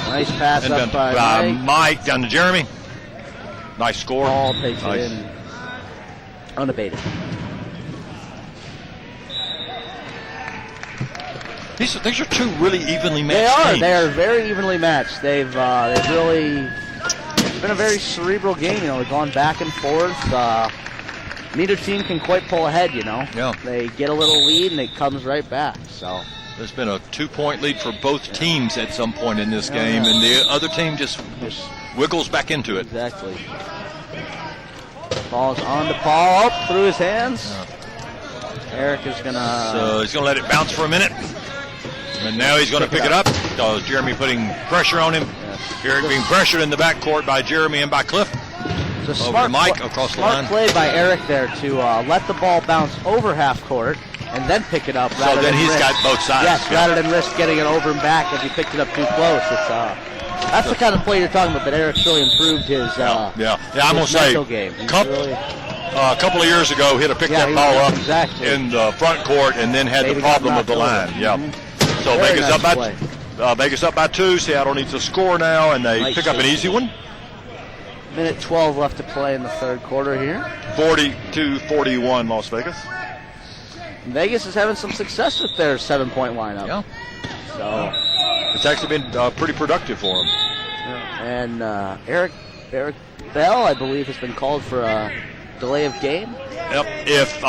Nice pass And up then by Mike. Mike down to Jeremy. Nice score. Ball takes Nice. it in unabated. These are two really evenly They matched are. teams. They are very evenly matched. They've really. It's been a very cerebral game. They've gone back and forth. Neither team can quite pull ahead. Yeah. They get a little lead and it comes right back. So. There's been a 2-point lead for both teams at some point in this Yeah. game, and the other team just wiggles back into it. Exactly. Ball's on to Paul, up through his hands. Eric is gonna. So he's going to let it bounce for a minute. And now he's going to pick it up. Jeremy putting pressure on him. Eric being pressured in the backcourt by Jeremy and by Cliff. It's a Over smart to Mike pl- across the smart line. play by Eric there to let the ball bounce over half court and then pick it up. So rather then than he's risk. got both sides. Yes, Yeah. rather than risk getting it over and back if he picked it up too close. That's the kind of play you're talking about. That Eric's really improved his. I'm going to say, mental game. He's really, a couple of years ago, hit picked Yeah, that he ball was- up exactly. in the front court and then had Maybe the got problem of the knocked line. over. Yeah. So Very Vegas nice up by play. Vegas up by 2. Seattle needs to score now, and they Nice pick up an save. easy one. minute 12 left to play in the third quarter here. 42-41 Las Vegas. Vegas is having some success with their 7-point lineup. Yeah. So, It's actually been pretty productive for them. and Eric Eric Bell, I believe, has been called for a delay of game. Yep. If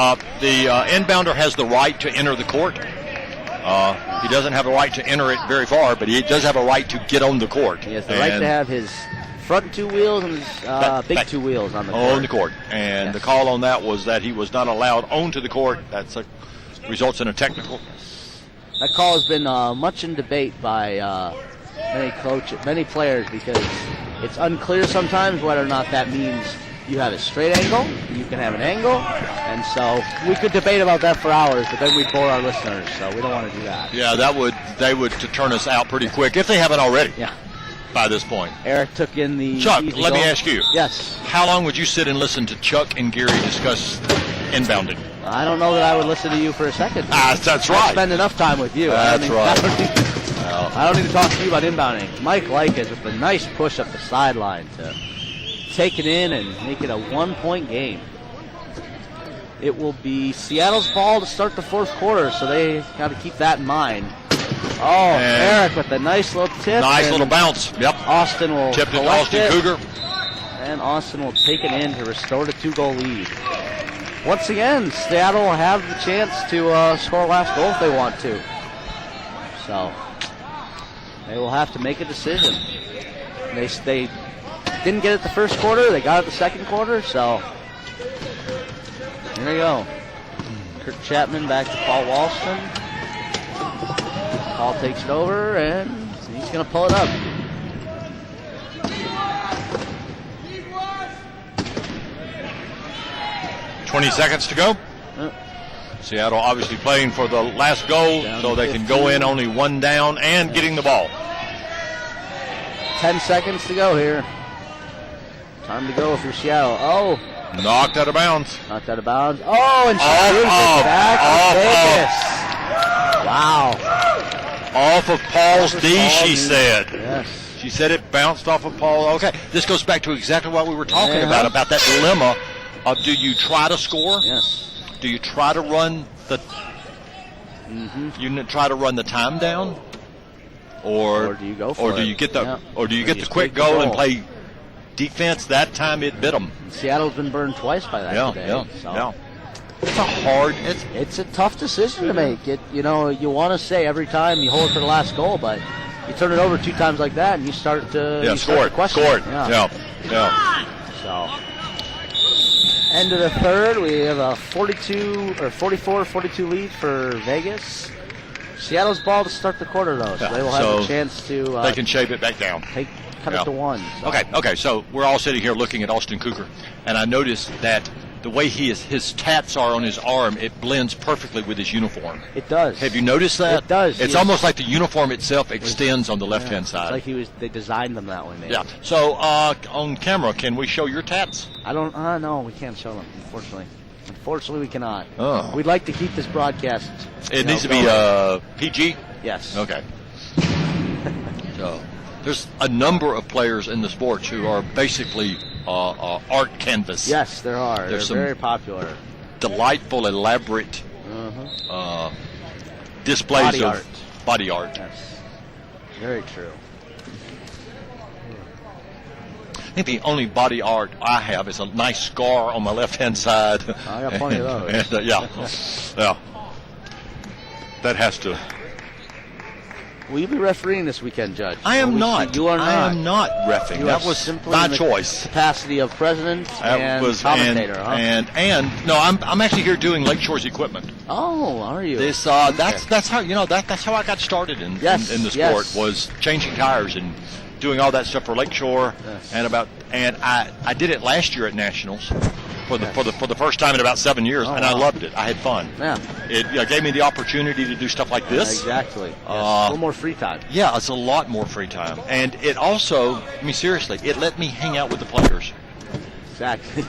the inbounder has the right to enter the court, he doesn't have a right to enter it very far, but he does have a right to get on the court. He has the right to have his front two wheels and his big two wheels on the court. On the court. And the call on that was that he was not allowed onto the court. That results in a technical. That call has been much in debate by many players, because it's unclear sometimes whether or not that means you have a straight angle, you can have an angle, and so we could debate about that for hours, but then we'd bore our listeners, so we don't want to do that. Yeah, they would turn us out pretty quick if they haven't already. Yeah. By this point. Eric took in the Chuck, easy let me goal. ask you. Yes. How long would you sit and listen to Chuck and Gary discuss inbounding? I don't know that I would listen to you for a second. That's I right. spend enough time with you. That's right. I don't need to talk to you about inbounding. Mike Likes with a nice push up the sideline to take it in and make it a 1-point game. It will be Seattle's ball to start the fourth quarter, so they got to keep that in mind. Oh, Eric with a nice little tip. Nice little bounce. Yep. Austin will tipped it to collect Austin it, Cougar. and Austin will take it in to restore the 2-goal lead. Once again, Seattle will have the chance to score a last goal if they want to. So they will have to make a decision. They didn't get it the first quarter. They got it the second quarter. So here we go. Kirk Chapman back to Paul Walston. Paul takes it over, and he's going to pull it up. $20 seconds to go. Seattle obviously playing for the last goal, so they can go in only one down and getting the ball. 10 seconds to go here. Time to go if you're Seattle. Oh. Knocked out of bounds. Knocked out of bounds. Oh, and she moves it back to Vegas. Wow. Off of Paul's D, she said. Yes. She said it bounced off of Paul. Okay, this goes back to exactly what we were talking about that dilemma of, do you try to score? Yes. Do you try to run the try to run the time down, or do you go for it? Do you get the quick goal and play defense? That time it bit them. Seattle's been burned twice by that today. Yeah. It's a tough decision to make. You want to say every time you hold it for the last goal, but you turn it over 2 times like that, and you start to question. Scored. Yeah. So. End of the third, we have a 44-42 lead for Vegas. Seattle's ball to start the quarter, though, so they will have a chance to. They can shave it back down. Cut it to 1. So. Okay. So we're all sitting here looking at Austin Cougar, and I noticed that the way his tats are on his arm, it blends perfectly with his uniform. It does. Have you noticed that? It does. It's almost like the uniform itself extends on the left-hand side. It's like they designed them that way, maybe. Yeah. So on camera, can we show your tats? I don't. No, we can't show them. Unfortunately, we cannot. Oh. We'd like to keep this broadcast. It needs to be PG. Yes. Okay. So there's a number of players in the sports who are basically art canvas. Yes, there are. They're very popular. Delightful, elaborate displays of body art. Yes. Very true. I think the only body art I have is a nice scar on my left-hand side. I got plenty of those. And, yeah. That has to. Will you be refereeing this weekend, Judge? I am not. You are not. I am not reffing. That was my choice. Capacity of president and commentator, huh? And no, I'm actually here doing Lakeshore's equipment. Oh, are you? This that's how that's how I got started in the sport, was changing tires and doing all that stuff for Lakeshore, and I did it last year at Nationals for the first time in about 7 years, and I loved it. I had fun. Yeah. It gave me the opportunity to do stuff like this. Exactly. A little more free time. Yeah, it's a lot more free time, and it also, seriously, it let me hang out with the players. Exactly.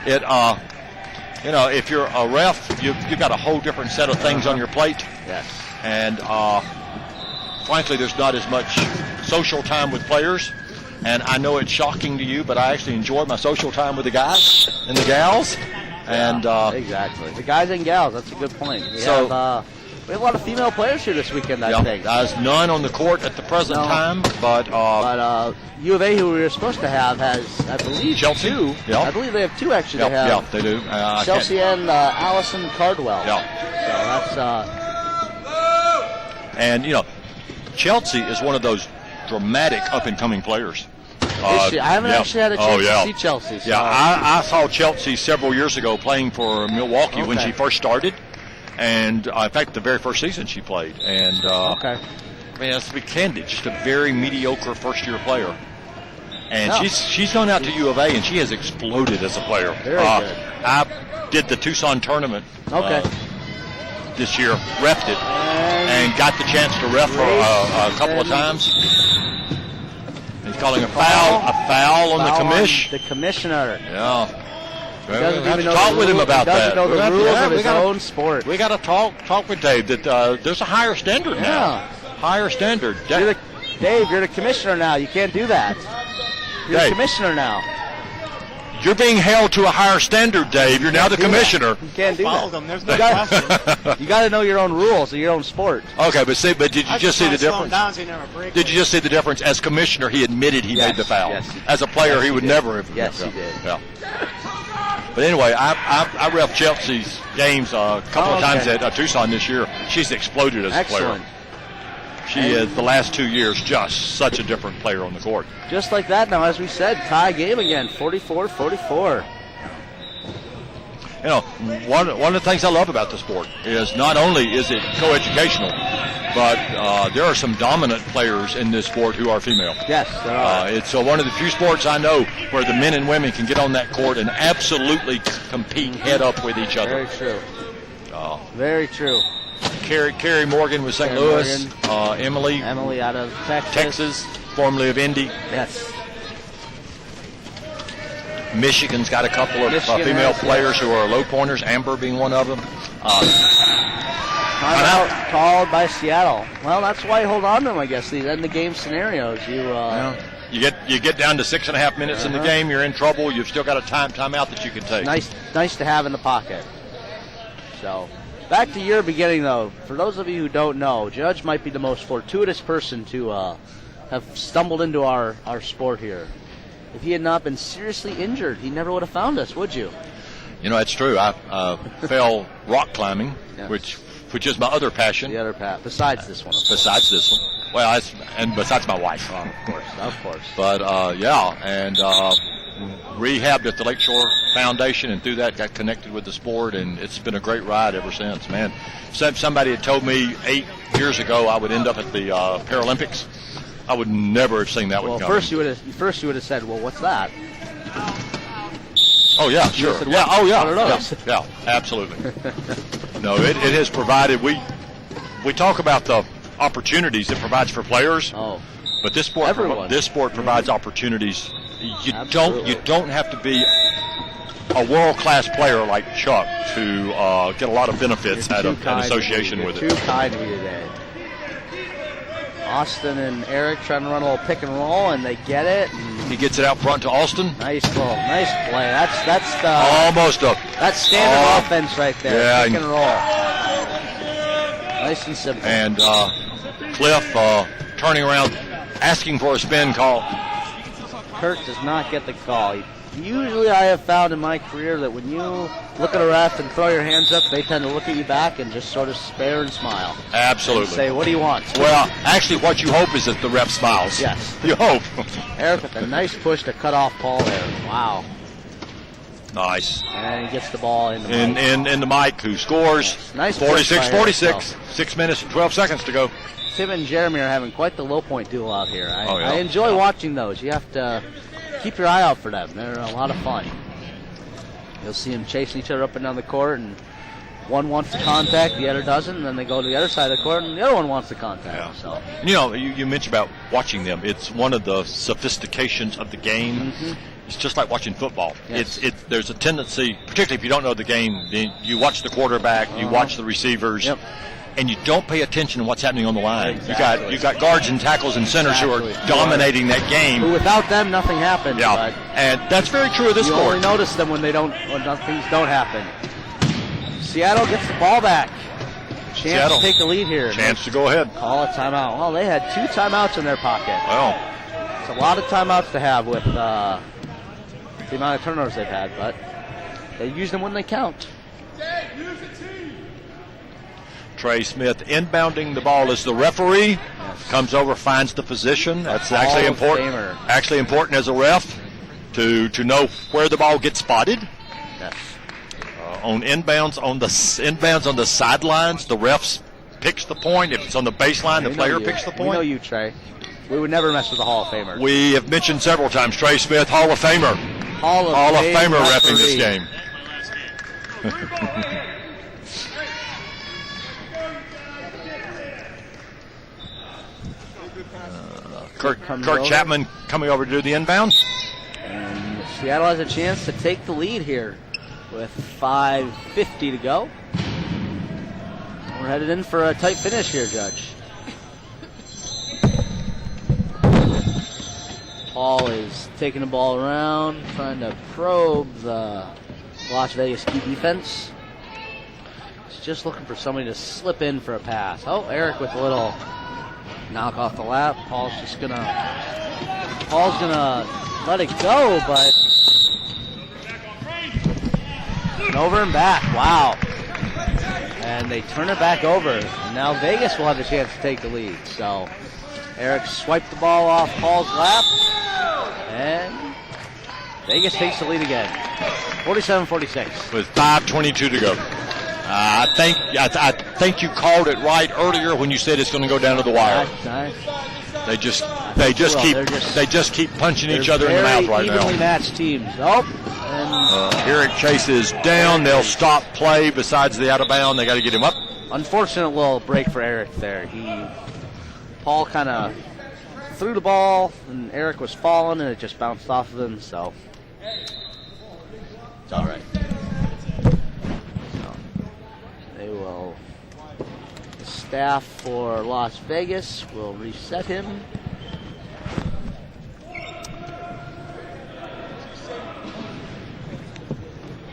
If you're a ref, you've got a whole different set of things on your plate. Yes. And frankly, there's not as much social time with players. And I know it's shocking to you, but I actually enjoy my social time with the guys and the gals. And exactly. The guys and gals, that's a good point. We have We have a lot of female players here this weekend, I think. There's none on the court at the present time, but U of A, who we were supposed to have, has, I believe, Chelsea. 2. Yeah. I believe they have 2, actually. Yeah, They have they do. Chelsea and Allison Cardwell. Yeah. So that's... And, Chelsea is one of those dramatic up-and-coming players. I haven't actually had a chance to see Chelsea. So. Yeah, I saw Chelsea several years ago playing for Milwaukee when she first started. And, in fact, the very first season she played. And, let's be candid, just a very mediocre first-year player. And she's gone out to U of A, and she has exploded as a player. Very good. I did the Tucson tournament this year, repped it, and got the chance to ref her a couple of times. He's calling a foul on the commish. The commissioner. Yeah. He doesn't have even to know talk the with him rules. about He doesn't that. know the rules of his own sport. We got to talk with Dave that there's a higher standard now. Higher standard. Dave, you're the commissioner now. You can't do that. You're the commissioner now. You're being held to a higher standard, Dave. You're now the commissioner. You can't do that. Them. There's no question. You got to know your own rules of your own sport. Okay, but did you just see the difference? Down so you never break Did you just see the difference? As commissioner, he admitted he made the foul. Yes, as a player, he would never have. Yes, he did. Yeah. But anyway, I ref Chelsea's games a couple of times at Tucson this year. She's exploded as a player. She is, the last 2 years, just such a different player on the court. Just like that now, as we said, tie game again, 44-44. One of the things I love about the sport is not only is it coeducational, but there are some dominant players in this sport who are female. Yes, there are. It's one of the few sports I know where the men and women can get on that court and absolutely compete head up with each other. Very true. Very true. Carrie Morgan with St. Louis. Emily out of Texas, formerly of Indy. Yes. Michigan's got a couple of female players who are low pointers, Amber being one of them. Timeout called by Seattle. Well, that's why you hold on to them, I guess. These end the game scenarios. You get down to 6.5 minutes in the game, you're in trouble. You've still got a timeout that you can take. Nice to have in the pocket. So, back to your beginning, though. For those of you who don't know, Judge might be the most fortuitous person to have stumbled into our sport here. If he had not been seriously injured, he never would have found us, would you? That's true. I fell rock climbing, which is my other passion. The other path, besides this one. Besides this one. Well, and besides my wife. Oh, of course. But, and rehabbed at the Lakeshore Foundation, and through that got connected with the sport, and it's been a great ride ever since, man. Somebody had told me 8 years ago I would end up at the Paralympics. I would never have seen that one coming. First you would have said, well, what's that? Oh, yeah, sure. Said, yeah, yeah, absolutely. No, it has provided, we talk about the opportunities it provides for players. Oh. But this sport provides opportunities. You don't have to be a world-class player like Chuck to get a lot of benefits out of an association with it. Too kind to me today. Austin and Eric trying to run a little pick and roll, and they get it. He gets it out front to Austin. Nice play. That's standard offense right there. Yeah, pick and roll. Nice and simple. And Cliff turning around, asking for a spin call. Kirk does not get the call. Usually I have found in my career that when you look at a ref and throw your hands up, they tend to look at you back and just sort of spare and smile. Absolutely. And say, what do you want? Well, actually what you hope is that the ref smiles. Yes. You hope. Eric with a nice push to cut off Paul there. Wow. Nice. And he gets the ball in the mic. In the mic, who scores. Yes. Nice 46-46. 6 minutes and 12 seconds to go. Tim and Jeremy are having quite the low point duel out here. I enjoy watching those. You have to keep your eye out for them. They're a lot of fun. You'll see them chasing each other up and down the court, and one wants to contact, the other doesn't, and then they go to the other side of the court, and the other one wants to contact. Yeah. So. You mentioned about watching them. It's one of the sophistications of the game. Mm-hmm. It's just like watching football. Yes. There's a tendency, particularly if you don't know the game, you watch the quarterback, you watch the receivers. Yep. And you don't pay attention to what's happening on the line. Exactly. You got guards and tackles and centers who are dominating that game. Without them, nothing happens. Yeah, but and that's very true of this sport. You only notice them when things don't happen. Seattle gets the ball back. Chance Seattle. to take the lead here. Chance to go ahead. Call a timeout. Well, they had 2 timeouts in their pocket. Well, It's a lot of timeouts to have with the amount of turnovers they've had, but they use them when they count. Trey Smith inbounding the ball as the referee. Comes over, finds the position. That's actually Hall of important. Famer. Actually important as a ref to know where the ball gets spotted. Yes. On inbounds on the sidelines, the refs picks the point. If it's on the baseline, the player picks the We know point. you, Trey. We would never mess with the Hall of Famer. We have mentioned several times Trey Smith, Hall of Famer. Hall of Famer reffing this game. Kirk Chapman coming over to do the inbound. And Seattle has a chance to take the lead here with 5:50 to go. We're headed in for a tight finish here, Judge. Paul is taking the ball around, trying to probe the Las Vegas key defense. He's just looking for somebody to slip in for a pass. Oh, Eric with a little knock off the lap. Paul's gonna let it go, but over and back. Wow. And they turn it back over. And now Vegas will have a chance to take the lead. So Eric swiped the ball off Paul's lap. And Vegas takes the lead again. 47-46. With 5:22 to go. I think you called it right earlier when you said it's going to go down to the wire. Nice. They just keep punching each other in the mouth right now. Evenly matched teams. Oh, and Eric Chase is down. They'll stop play. Besides the out of bound, they got to get him up. unfortunate little break for Eric there. Paul kind of threw the ball, and Eric was falling, and it just bounced off of him. So it's all right. So they will. The staff for Las Vegas will reset him.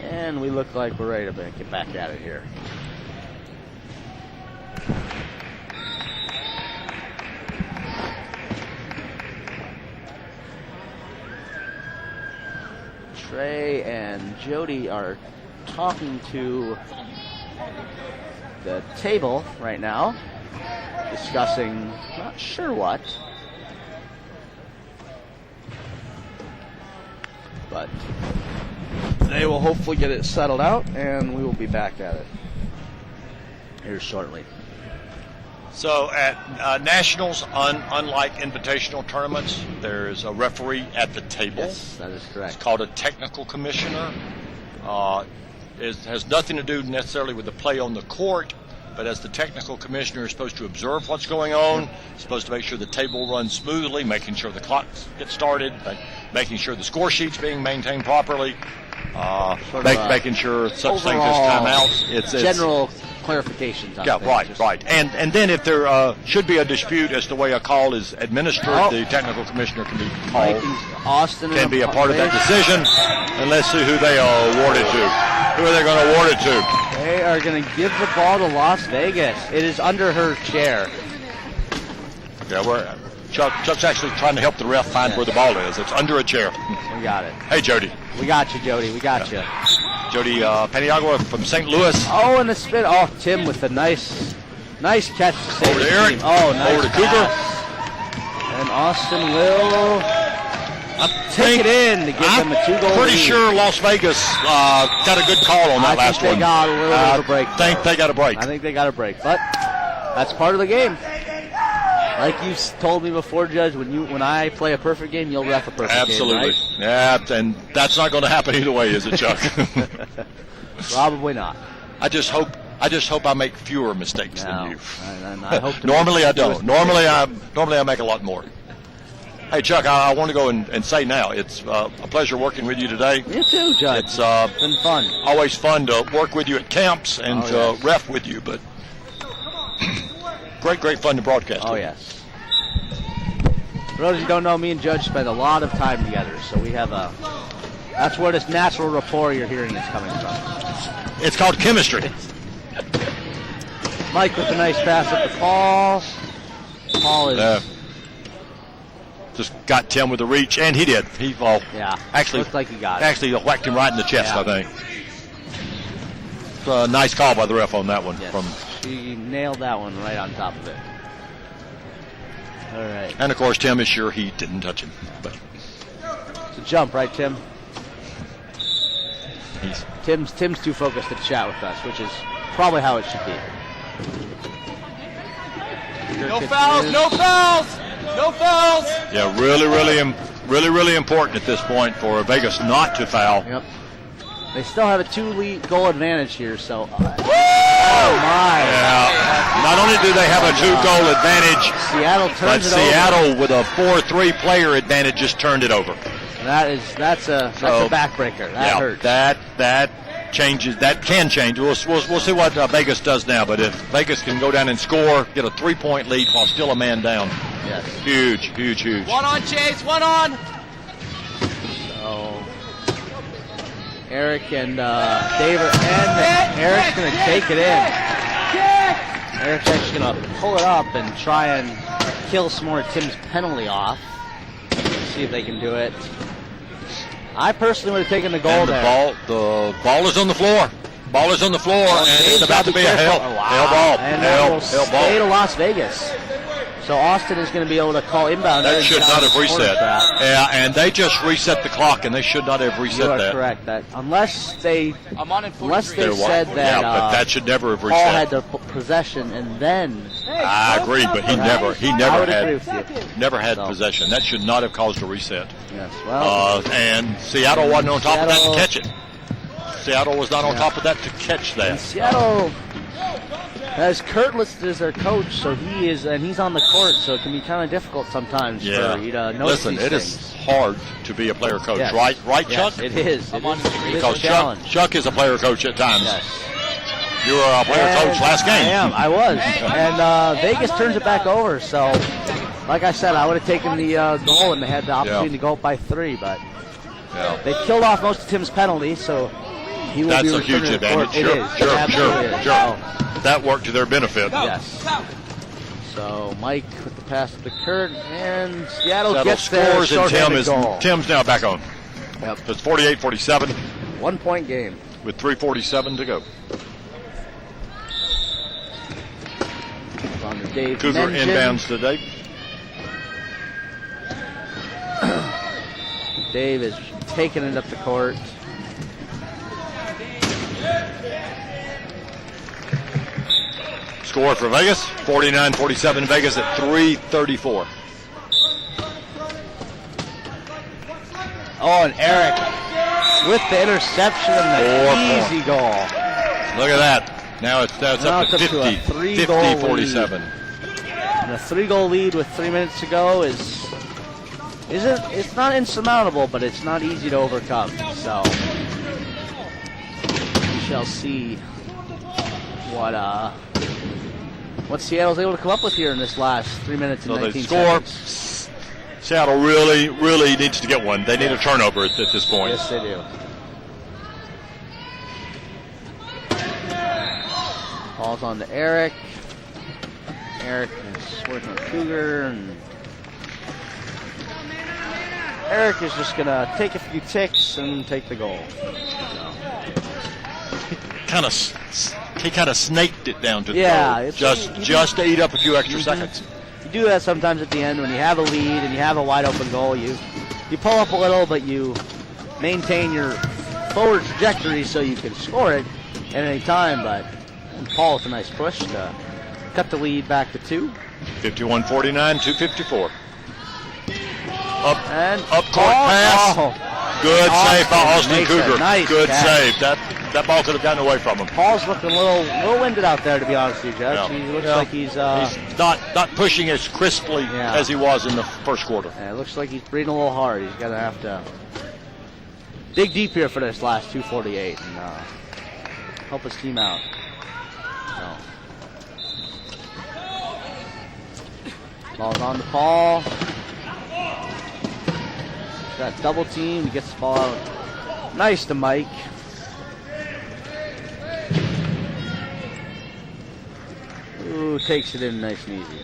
And we look like we're ready to get back at it here. Trey and Jody are talking to the table right now, discussing not sure what, but they will hopefully get it settled out, and we will be back at it here shortly. So at Nationals, unlike invitational tournaments, there's a referee at the table. Yes, that is correct. It's called a technical commissioner. It has nothing to do necessarily with the play on the court, but as the technical commissioner is supposed to observe what's going on, supposed to make sure the table runs smoothly, making sure the clock gets started, making sure the score sheet's being maintained properly, making sure such things as timeouts. It's general clarifications on things. Right. And then if there should be a dispute as to the way a call is administered, the technical commissioner can be called, can be a part of that decision, and let's see who they are awarded to. Who are they going to award it to? They are going to give the ball to Las Vegas. It is under her chair. Yeah, Chuck's actually trying to help the ref find where the ball is. It's under a chair. We got it. Hey, Jody. We got you, Jody. We got you. Jody Paniagua from St. Louis. Oh, and the spin. Oh, Tim with the nice catch to save Over to his Eric. team. Oh, nice Over to Cougar. pass. And Austin will take it in to give them a 2-goal lead. Pretty sure Las Vegas got a good call on that last one. I think they got a little bit of a break. I think they got a break. I think they got a break, but that's part of the game. Like you told me before, Judge, when I play a perfect game, you'll ref a perfect Absolutely. game, right? Yeah, and that's not going to happen either way, is it, Chuck? Probably not. I just hope I make fewer mistakes than you. I hope to Normally I don't. Normally I make a lot more. Hey, Chuck, I want to go and say now, it's a pleasure working with you today. You too, Judge. It's been fun. Always fun to work with you at camps and ref with you, but great fun to broadcast. Oh, yes. For those who don't know, me and Judge spend a lot of time together, so we have that's where this natural rapport you're hearing is coming from. It's called chemistry. Mike with a nice pass up to Paul. Paul is... just got Tim with the reach, and he did. He actually looked like he got it. Actually whacked him right in the chest, I think. It's a nice call by the ref on that one. Yes. From He nailed that one right on top of it. All right. And of course, Tim is sure he didn't touch him. But it's a jump, right, Tim? Tim's too focused to chat with us, which is probably how it should be. No fouls! No fouls! No fouls! Yeah, really important at this point for Vegas not to foul. Yep. They still have a 2-goal advantage here, so. Oh my! Yeah. Not only do they have a 2-goal advantage, Seattle but turns it Seattle over. with a 4-3 player advantage just turned it over. That's a backbreaker. That hurts. That changes. That can change. We'll see what Vegas does now. But if Vegas can go down and score, get a 3-point lead while still a man down. Yes. Huge. One on, Chase. One on. So Eric and Dave Eric's going to take it in. Eric's actually going to pull it up and try and kill some more of Tim's penalty off. See if they can do it. I personally would have taken the goal and there. The ball is on the floor. Ball is on the floor, and it's about to be a hell ball. And hell ball. Stay to Las Vegas. So Austin is going to be able to call inbound. That should not have reset. Yeah, and they just reset the clock, and they should not have reset that. You are correct. That unless they said that but that should never have Paul reset. had the possession, and then I agree, but he never had So. possession. That should not have caused a reset. Yes, well, and Seattle wasn't on top of that to catch it. Seattle was not on top of that to catch that. And Seattle has Kurt listed as their coach, so he's on the court, so it can be kind of difficult sometimes for you to notice Listen, these it things. is hard to be a player coach, Yes. right, Yes, Chuck? it is. It is Because a challenge. Chuck is a player coach at times. Yes. You were a player coach last game. I was. And Vegas turns it back over, so like I said, I would have taken the goal and they had the opportunity to go up by 3, but they killed off most of Tim's penalties, so he will be That's a huge returning to court. advantage. Sure. That worked to their benefit. Yes. So Mike with the pass to Kurt, and Seattle gets scores, their and Tim's now back on. Yep. It's 48-47. 1-point game. With 3:47 to go. On to Dave Cougar Mengen. inbounds today. Dave is taking it up the court. Score for Vegas, 49-47 Vegas at 3:34. Oh, and Eric with the interception and the easy goal. Look at that. Now it's up to 50, 50-47. And a 3-goal lead with 3 minutes to go it's not insurmountable, but it's not easy to overcome. So we shall see what Seattle's able to come up with here in this last 3 minutes and 19 seconds. Seattle really needs to get one. They need a turnover at this point. Yes, they do. Ball's on to Eric. Eric is working with Cougar, and Eric is just going to take a few ticks and take the goal. He kind of snaked it down to the goal. Just to eat up a few extra seconds. You do that sometimes at the end when you have a lead and you have a wide open goal. You pull up a little, but you maintain your forward trajectory so you can score it at any time. But Paul with a nice push to cut the lead back to 2. 51-49, 2:54. Up court pass. Oh. Good save by Austin Makes Cougar. a nice Good catch. save. That ball could have gotten away from him. Paul's looking a little winded out there, to be honest with you, Judge. Yeah. He looks like he's not pushing as crisply as he was in the first quarter. Yeah, it looks like he's breathing a little hard. He's going to have to dig deep here for this last 2:48 and help his team out. So. Ball's on to Paul. He's got double team. He gets the ball out. Nice to takes it in nice and easy.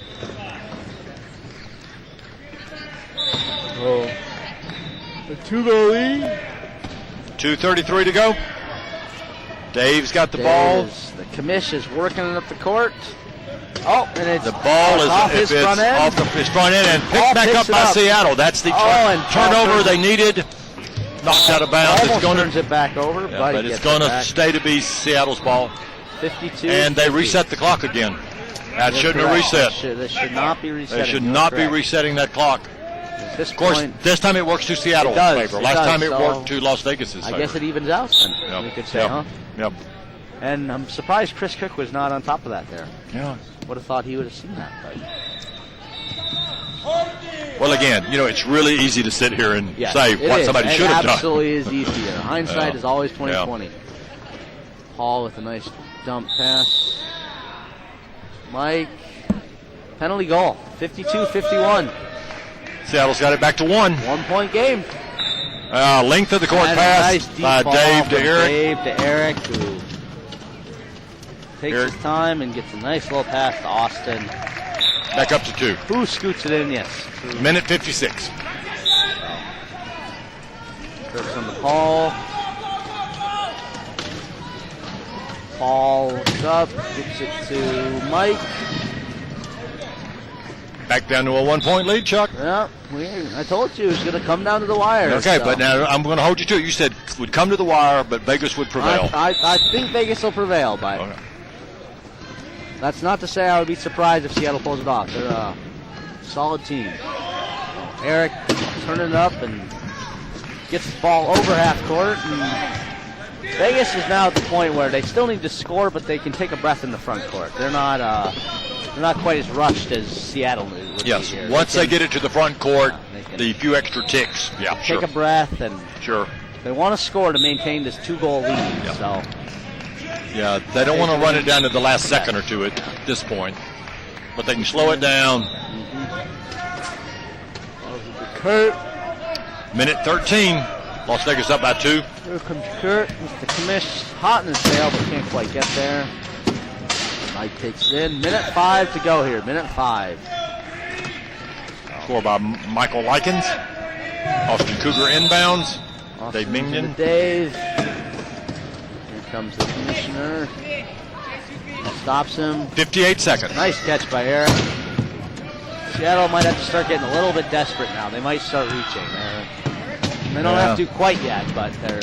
Oh. The 2-goal lead. 2:33 to go. Dave's got the ball. The commish is working it up the court. Oh, and it's the ball is off his front end. Off his front end and picked back up by Seattle. That's the turnover they needed. Knocked out of bounds. Almost turns it back over, but it's going to stay to be Seattle's ball. 52. And they reset the clock again. That shouldn't have reset. They should not be resetting. They should not be resetting that clock. Of course, this time it works to Seattle's favor. Last time it worked to Las Vegas's favor. I guess it evens out then, we could say, huh? Yep. And I'm surprised Chris Cook was not on top of that there. Yeah. Would have thought he would have seen that. But. Well, again, it's really easy to sit here and say what somebody should have done. It absolutely is easy. Hindsight is always 20/20. Paul with a nice dump pass. Mike, penalty goal, 52-51. Seattle's got it back to 1. 1 point game. Length of the court pass by Dave to Eric. Dave to Eric, who takes his time and gets a nice little pass to Austin. Back up to 2. Who scoots it in? Yes. Minute 56. Kirk's on the Paul. Paul looks up, gets it to Mike. Back down to a 1 point lead, Chuck. Yeah, I told you it was going to come down to the wire. Okay, but now I'm going to hold you to it. You said it would come to the wire, but Vegas would prevail. I think Vegas will prevail, but that's not to say I would be surprised if Seattle pulls it off. They're a solid team. Eric turning it up and gets the ball over half court. And Vegas is now at the point where they still need to score, but they can take a breath in the front court. They're not quite as rushed as Seattle is. Yes, once they get it to the front court, the few extra ticks. Yeah, take a breath and sure. They want to score to maintain this 2-goal lead. Yep. So. Yeah, they don't want to run it down to the last second or two at this point, but they can slow it down. Kurt. Minute 13. Las Vegas up by 2. Here comes Kurt with the commish hot in his tail, but can't quite get there. Mike takes it in. Minute 5 to go here. Minute 5. Score by Michael Likens. Austin Cougar inbounds. Dave Minion. Dave. Comes the commissioner. Stops him. 58 seconds. Nice catch by Eric. Seattle might have to start getting a little bit desperate now. They might start reaching. They don't have to quite yet, but they're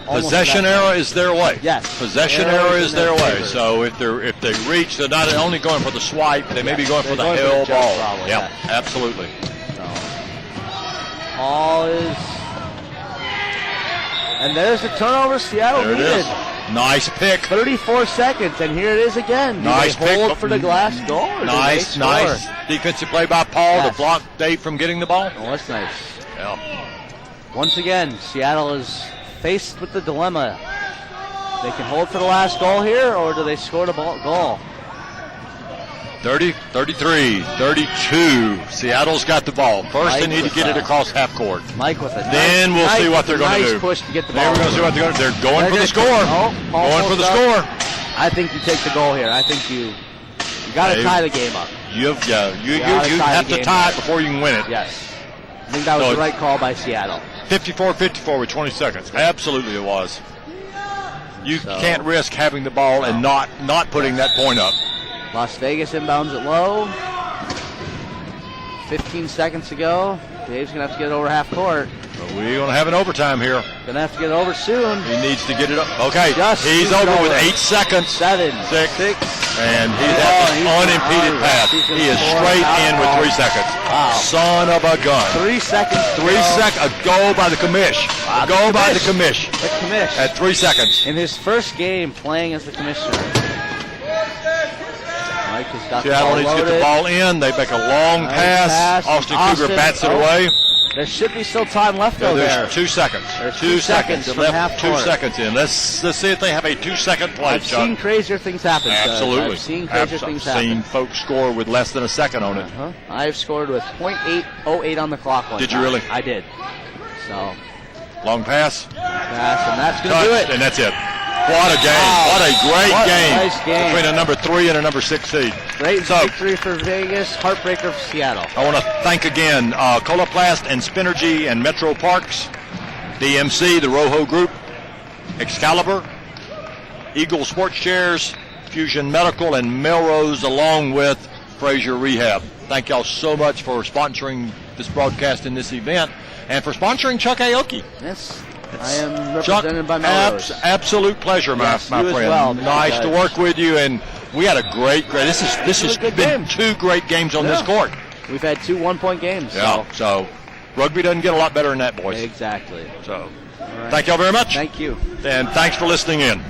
possession era is their way. Yes. Possession era is their way. So if they reach, they're not only going for the swipe, they may be going for the hell ball. Probably, yeah, absolutely. So, all is. And there's the turnover Seattle needed. There it is. Nice pick. 34 seconds, and here it is again. Nice pick. Hold pick for the glass goal. Nice defensive play by Paul to block Dave from getting the ball. Oh, that's nice. Yeah. Once again, Seattle is faced with the dilemma. They can hold for the last goal here, or do they score the goal? 30, 33, 32. Seattle's got the ball. First, they need to get it across half court. Mike with it. Then we'll see what they're going to do. Nice push to get the ball. Then we're going to see what they're going to do. They're going for the score. Going for the score. I think you take the goal here. I think you got to tie the game up. You have to tie it before you can win it. Yes. I think that was the right call by Seattle. 54-54 with 20 seconds. Absolutely it was. You can't risk having the ball and not putting that point up. Las Vegas inbounds it low. 15 seconds to go. Dave's going to have to get it over half court. But we're going to have an overtime here. Going to have to get it over soon. He needs to get it up. Okay, he's over with 8 seconds. 7, 6. And he has an unimpeded pass. He is straight in with 3 seconds. Wow. Son of a gun. 3 seconds. 3 seconds. A goal by the commish. Wow, a goal by the commish. The commish. At 3 seconds. In his first game playing as the commissioner. Mike has got Seattle needs to get the ball in. They make a long pass. Austin Cougar bats it away. There should be still time left over there. There's 2 seconds. There's 2 seconds left. half 2 seconds in. Let's see if they have a 2-second play. I've seen crazier things happen. Absolutely. I've seen crazier things happen. I've seen folks score with less than a second on it. I've scored with .808 on the clock one Did time. you really? I did. So. Long pass. And that's going to do it. And that's it. What a game. What a great What a game. nice game. Between a number 3 and a number 6 seed. Great So- victory for Vegas, heartbreaker for Seattle. I want to thank again Coloplast and Spinergy and Metro Parks, DMC, the Rojo Group, Excalibur, Eagle Sports Chairs, Fusion Medical, and Melrose, along with Frazier Rehab. Thank y'all so much for sponsoring this broadcast in this event and for sponsoring Chuck Aoki. Yes, I am Chuck, represented by Melrose. absolute pleasure, my Yes, friend. you as well, Mr. Nice to Judge. work with you, and we had a great. This has a good been game. 2 great games on this Yeah. court. We've had 2 one-point games. Yeah. So rugby doesn't get a lot better than that, boys. Exactly. So All right. thank y'all very much, Thank you. and thanks for listening in.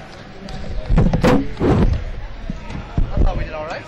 I thought we did all right.